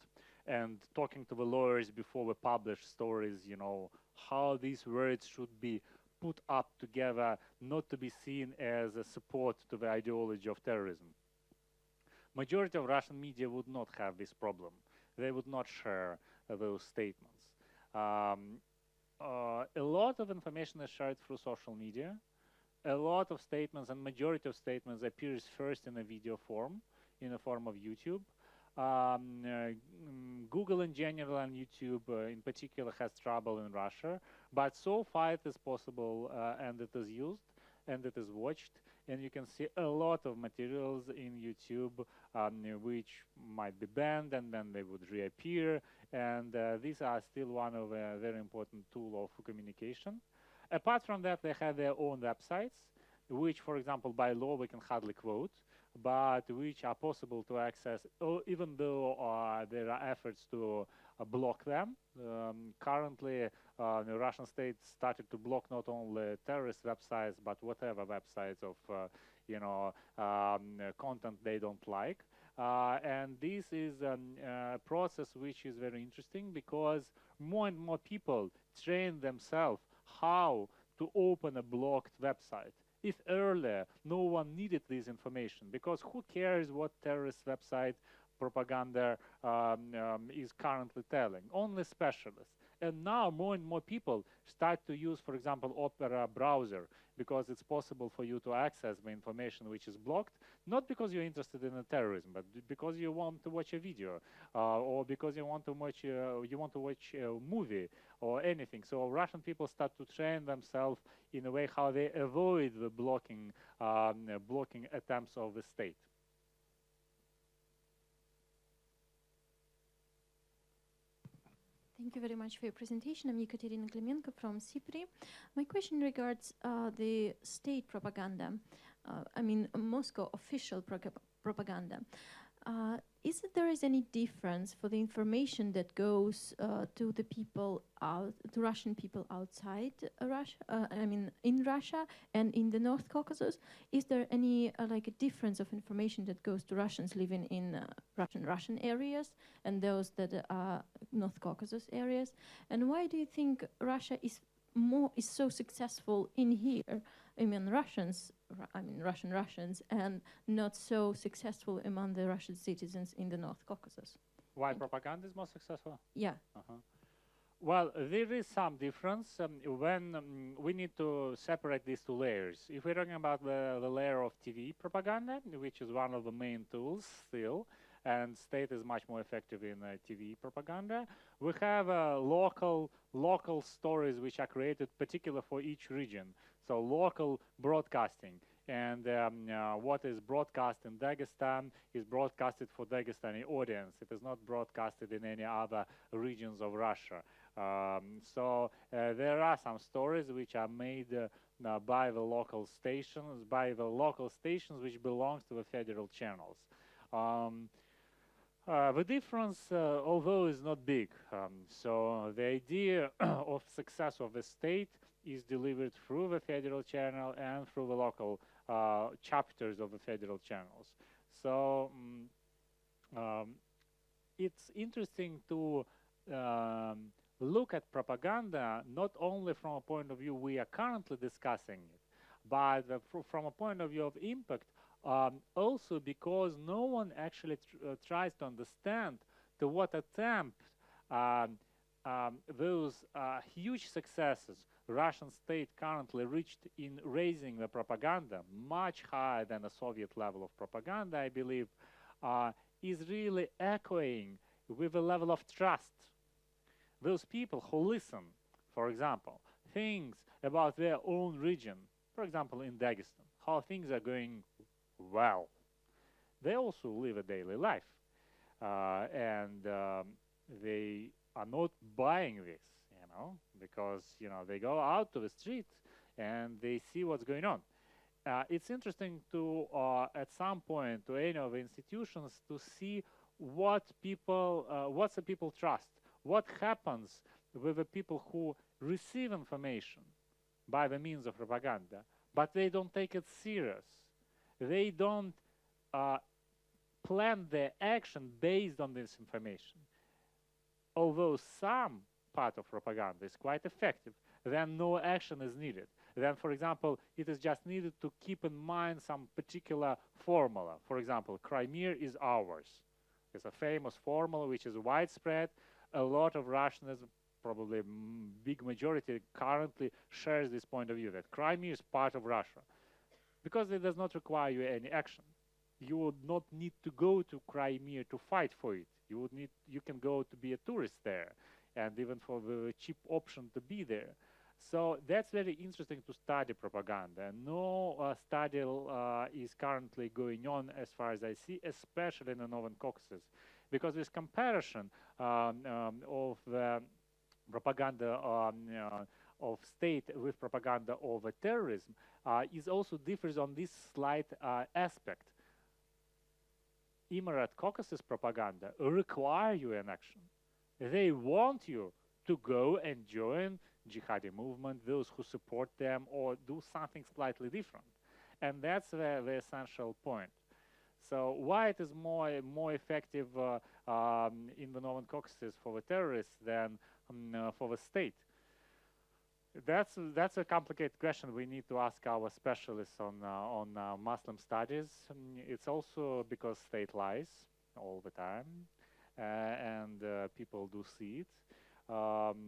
and talking to the lawyers before we publish stories, you know, how these words should be put up together, not to be seen as a support to the ideology of terrorism. Majority of Russian media would not have this problem. They would not share those statements. A lot of information is shared through social media. A lot of statements, and majority of statements, appears first in a video form, in the form of YouTube. Google in general and YouTube in particular has trouble in Russia, but so far it is possible, and it is used and it is watched, and you can see a lot of materials in YouTube which might be banned and then they would reappear, and these are still one of a very important tool of communication. Apart from that, they have their own websites, which, for example, by law we can hardly quote, but which are possible to access, even though there are efforts to block them. Currently, the Russian state started to block not only terrorist websites, but whatever websites of content they don't like. And this is a process which is very interesting because more and more people train themselves how to open a blocked website. If earlier no one needed this information, because who cares what terrorist website propaganda is currently telling? Only specialists. And now more and more people start to use, for example, Opera browser, because it's possible for you to access the information which is blocked, not because you're interested in terrorism, but because you want to watch a video, or because you want to watch a movie or anything. So Russian people start to train themselves in a way how they avoid the blocking attempts of the state. Thank you very much for your presentation. I'm Ekaterina Klimenko from CIPRI. My question regards the state propaganda, I mean Moscow official propaganda. Is there any difference for the information that goes to the people to Russian people outside Russia? I mean, in Russia and in the North Caucasus, is there any like a difference of information that goes to Russians living in Russian areas and those that are North Caucasus areas? And why do you think Russia is so successful in here? I mean, Russians, and not so successful among the Russian citizens in the North Caucasus. Why propaganda is more successful? Yeah. Well, there is some difference when we need to separate these two layers. If we're talking about the layer of TV propaganda, which is one of the main tools still, and state is much more effective in TV propaganda, we have local stories which are created particular for each region. So local broadcasting, and what is broadcast in Dagestan is broadcasted for Dagestani audience. It is not broadcasted in any other regions of Russia. So there are some stories which are made by the local stations, which belongs to the federal channels. The difference, although is not big, so the idea of success of the state is delivered through the federal channel and through the local chapters of the federal channels. So it's interesting to look at propaganda not only from a point of view we are currently discussing it, but from a point of view of impact, also because no one actually tries to understand to what attempt those huge successes Russian state currently reached in raising the propaganda, much higher than the Soviet level of propaganda, I believe, is really echoing with a level of trust. Those people who listen, for example, things about their own region, for example, in Dagestan, how things are going well, they also live a daily life. And they are not buying this, because they go out to the street and they see what's going on. It's interesting to at some point to any of the institutions to see what the people trust, what happens with the people who receive information by the means of propaganda, but they don't take it serious. They don't plan their action based on this information. Although some part of propaganda is quite effective, then no action is needed. Then, for example, it is just needed to keep in mind some particular formula. For example, Crimea is ours. It's a famous formula which is widespread. A lot of Russians, probably big majority, currently shares this point of view that Crimea is part of Russia, because it does not require you any action. You would not need to go to Crimea to fight for it. You can go to be a tourist there, and even for the cheap option to be there. So that's very interesting to study propaganda. No study is currently going on, as far as I see, especially in the Northern Caucasus, because this comparison of the propaganda of state with propaganda over terrorism is also differs on this slight aspect. Emirate Caucasus propaganda require you an action. They want you to go and join jihadi movement, those who support them, or do something slightly different. And that's the essential point. So why it is more effective in the Northern Caucasus for the terrorists than for the state? That's a complicated question. We need to ask our specialists on Muslim studies. It's also because state lies all the time, and people do see it.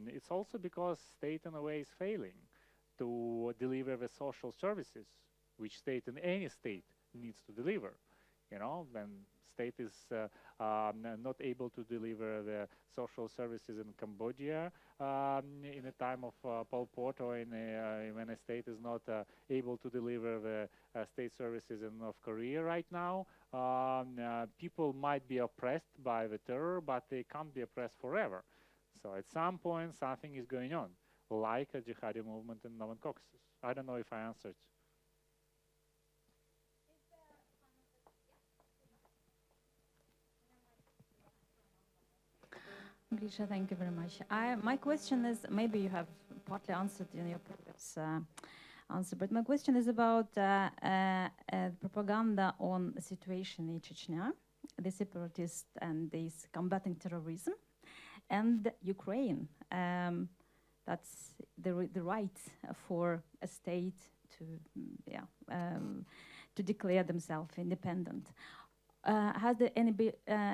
It's also because state in a way is failing to deliver the social services which state in any state needs to deliver. When state is not able to deliver the social services in Cambodia in a time of Pol Pot, or when a state is not able to deliver the state services in North Korea right now, people might be oppressed by the terror, but they can't be oppressed forever. So at some point, something is going on, like a jihadi movement in North Caucasus. I don't know if I answered. Grisha, thank you very much. My question is, maybe you have partly answered in your previous answer, but my question is about propaganda on the situation in Chechnya, the separatists and these combating terrorism, and Ukraine. That's the right for a state to declare themselves independent. Has there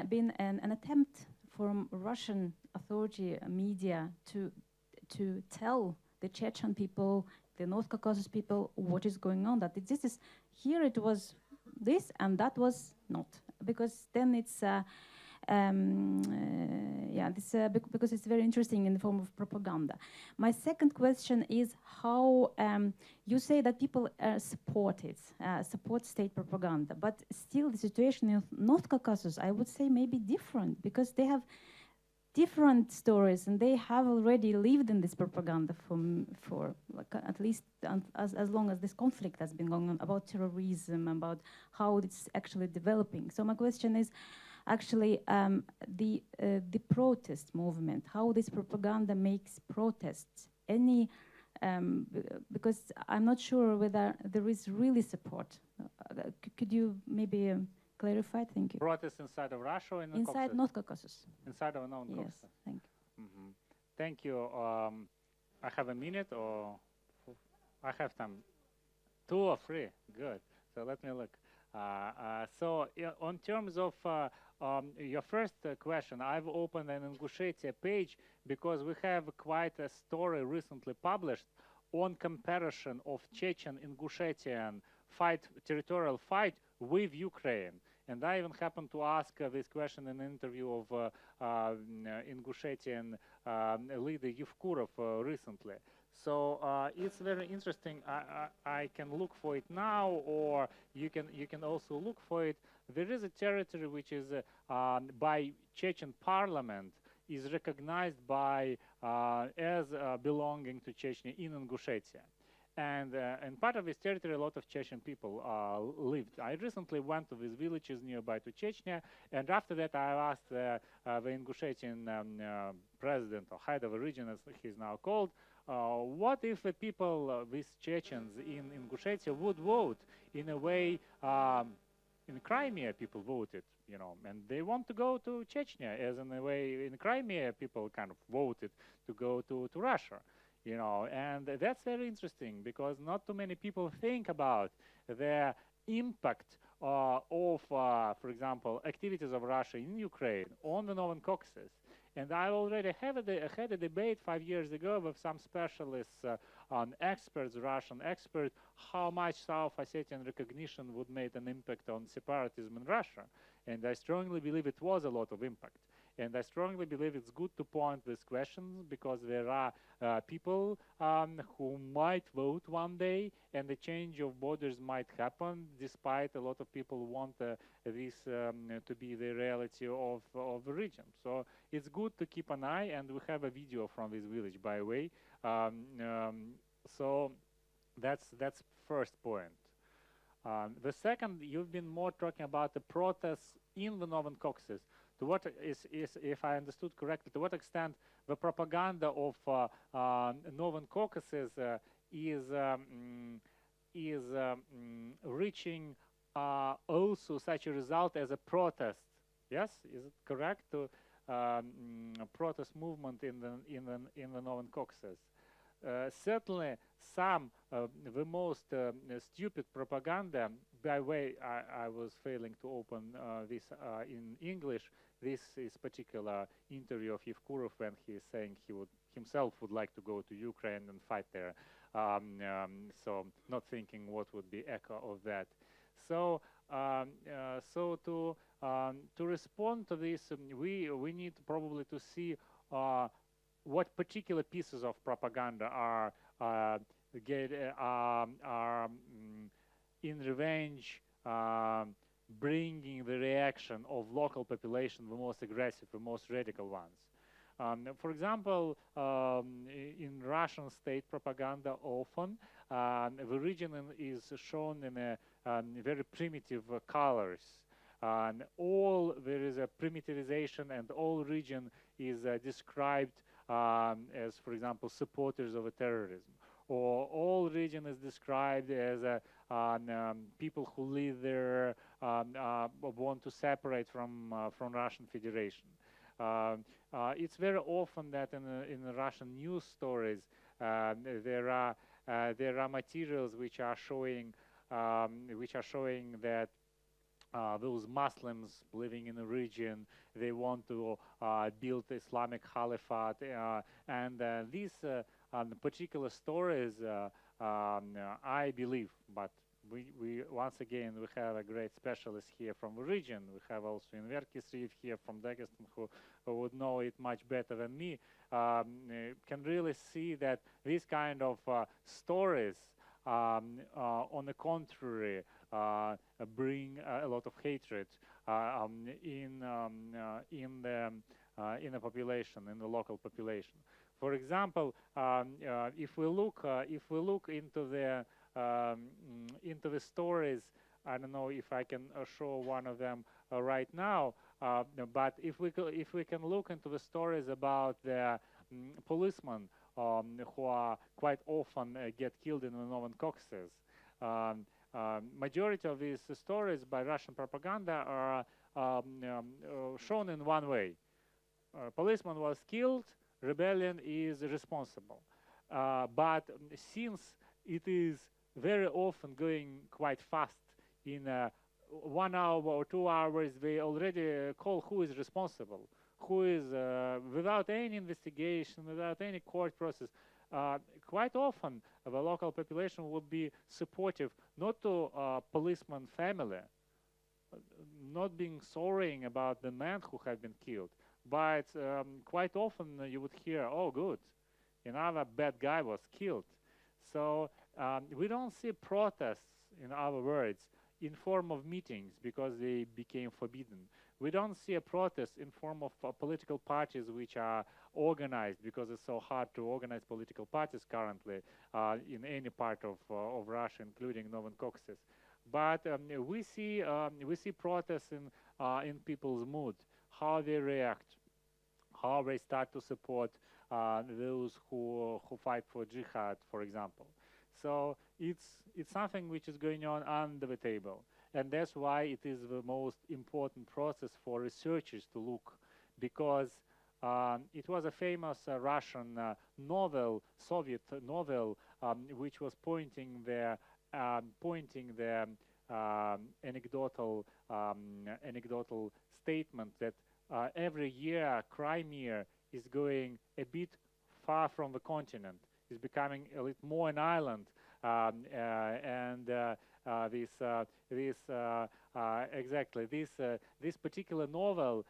been an attempt from Russian authority media to tell the Chechen people, the North Caucasus people, what is going on? That this is here it was this and that was not, because then it's because it's very interesting in the form of propaganda. My second question is how you say that people support state propaganda, but still the situation in North Caucasus, I would say, may be different, because they have different stories and they have already lived in this propaganda for like at least as long as this conflict has been going on, about terrorism, about how it's actually developing. So my question is, actually, the protest movement, how this propaganda makes protests, because I'm not sure whether there is really support. Could you maybe clarify? Thank you. Protests inside of Russia or in inside North Caucasus? Inside of North Caucasus. Yes, thank you. Mm-hmm. Thank you. I have a minute, or I have time? 2 or 3. Good. So let me look. So on terms of your first question, I've opened an Ingushetia page because we have quite a story recently published on comparison of Chechen Ingushetian territorial fight with Ukraine. And I even happened to ask this question in an interview of Ingushetian leader Yevkurov recently. So it's very interesting. I can look for it now, or you can also look for it. There is a territory which is by Chechen parliament is recognized by as belonging to Chechnya in Ingushetia. And part of this territory, a lot of Chechen people lived. I recently went to these villages nearby to Chechnya, and after that I asked the Ingushetian president, or head of a region as he's now called, what if the people, these Chechens in Ingushetia, would vote in a way in Crimea people voted, you know, and they want to go to Chechnya, as in a way in Crimea people kind of voted to go to Russia. You know, and that's very interesting, because not too many people think about the impact of, for example, activities of Russia in Ukraine on the North Caucasus. And I already had a debate 5 years ago with some specialists, experts, Russian experts, how much South Ossetian recognition would make an impact on separatism in Russia. And I strongly believe it was a lot of impact. And I strongly believe it's good to point these questions, because there are people who might vote one day, and the change of borders might happen, despite a lot of people want this to be the reality of the region. So it's good to keep an eye, and we have a video from this village, by the way. So that's first point. The second, you've been more talking about the protests in the Northern Caucasus. To what is, if I understood correctly, to what extent the propaganda of Northern Caucasus is reaching also such a result as a protest? Yes, is it correct, to protest movement in the Northern Caucasus? Certainly, some the most stupid propaganda. By the way, I was failing to open this in English. This is particular interview of Yevkurov when he is saying he would himself would like to go to Ukraine and fight there. So not thinking what would be echo of that. So to respond to this, we need probably to see what particular pieces of propaganda are in revenge, bringing the reaction of local population, the most aggressive, the most radical ones. For example, in Russian state propaganda, often the region is shown in a very primitive colors. There is a primitivization, and all region is described as, for example, supporters of terrorism, or all region is described as people who live there want to separate from Russian Federation. It's very often that in the Russian news stories there are materials which are showing that those Muslims living in the region, they want to build Islamic Caliphate, and these particular stories, I believe, but we once again we have a great specialist here from the region. We have also Inverkis here from Dagestan who would know it much better than me. Can really see that these kind of stories, on the contrary, bring a lot of hatred in the population, in the local population. For example, if we look into the stories, I don't know if I can show one of them right now, but if we can look into the stories about the policemen who are quite often get killed in the North Caucasus. Majority of these stories by Russian propaganda are shown in one way. Policeman was killed, rebellion is responsible. But since it is very often going quite fast, in 1 hour or 2 hours, they already call who is responsible, who is, without any investigation, without any court process. Quite often, the local population would be supportive, not to policeman family, not being sorry about the men who have been killed, but quite often you would hear, oh, good, another bad guy was killed. So we don't see protests, in other words, in form of meetings because they became forbidden. We don't see a protest in form of political parties which are organized, because it's so hard to organize political parties currently in any part of Russia, including North Caucasus. But we see protests in people's mood, how they react, how they start to support those who fight for jihad, for example. So it's something which is going on under the table, and that's why it is the most important process for researchers to look, because it was a famous Russian novel, Soviet novel, which was pointing the anecdotal statement that every year Crimea is going a bit far from the continent, is becoming a little more an island, this particular novel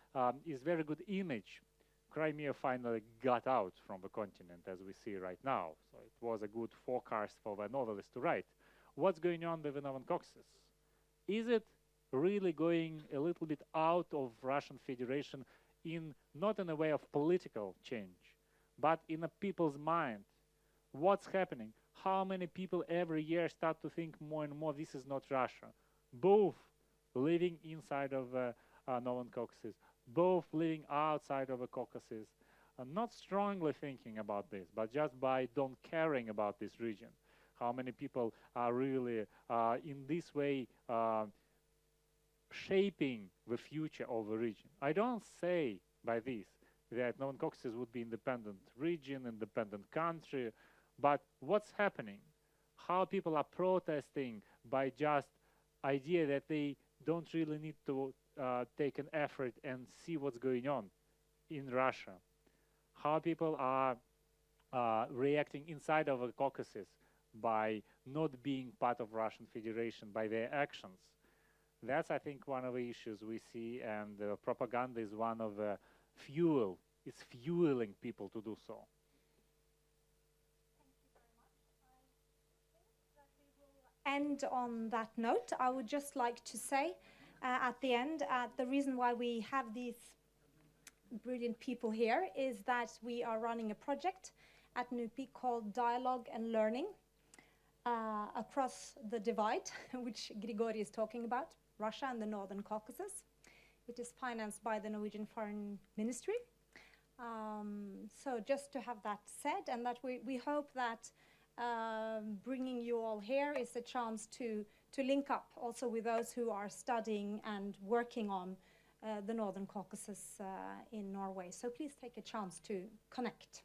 is very good image. Crimea finally got out from the continent, as we see right now. So it was a good forecast for the novelist to write. What's going on with the North Caucasus? Is it really going a little bit out of Russian Federation, not in a way of political change, but in a people's mind? What's happening? How many people every year start to think more and more this is not Russia? Both living inside of North Caucasus, both living outside of the Caucasus, not strongly thinking about this, but just by don't caring about this region. How many people are really in this way shaping the future of the region? I don't say by this that North Caucasus would be independent region, independent country, but what's happening? How people are protesting by just idea that they don't really need to take an effort and see what's going on in Russia. How people are reacting inside of the Caucasus by not being part of Russian Federation by their actions. That's, I think, one of the issues we see, and propaganda is one of the fuel. It's fueling people to do so. End on that note. I would just like to say at the end, the reason why we have brilliant people here is that we are running a project at NUPI called Dialogue and Learning across the divide, which Grigory is talking about, Russia and the Northern Caucasus. It is financed by the Norwegian Foreign Ministry. So just to have that said, and that we hope that bringing you all here is a chance to link up also with those who are studying and working on the Northern Caucasus in Norway. So please take a chance to connect.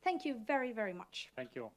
Thank you very, very much. Thank you.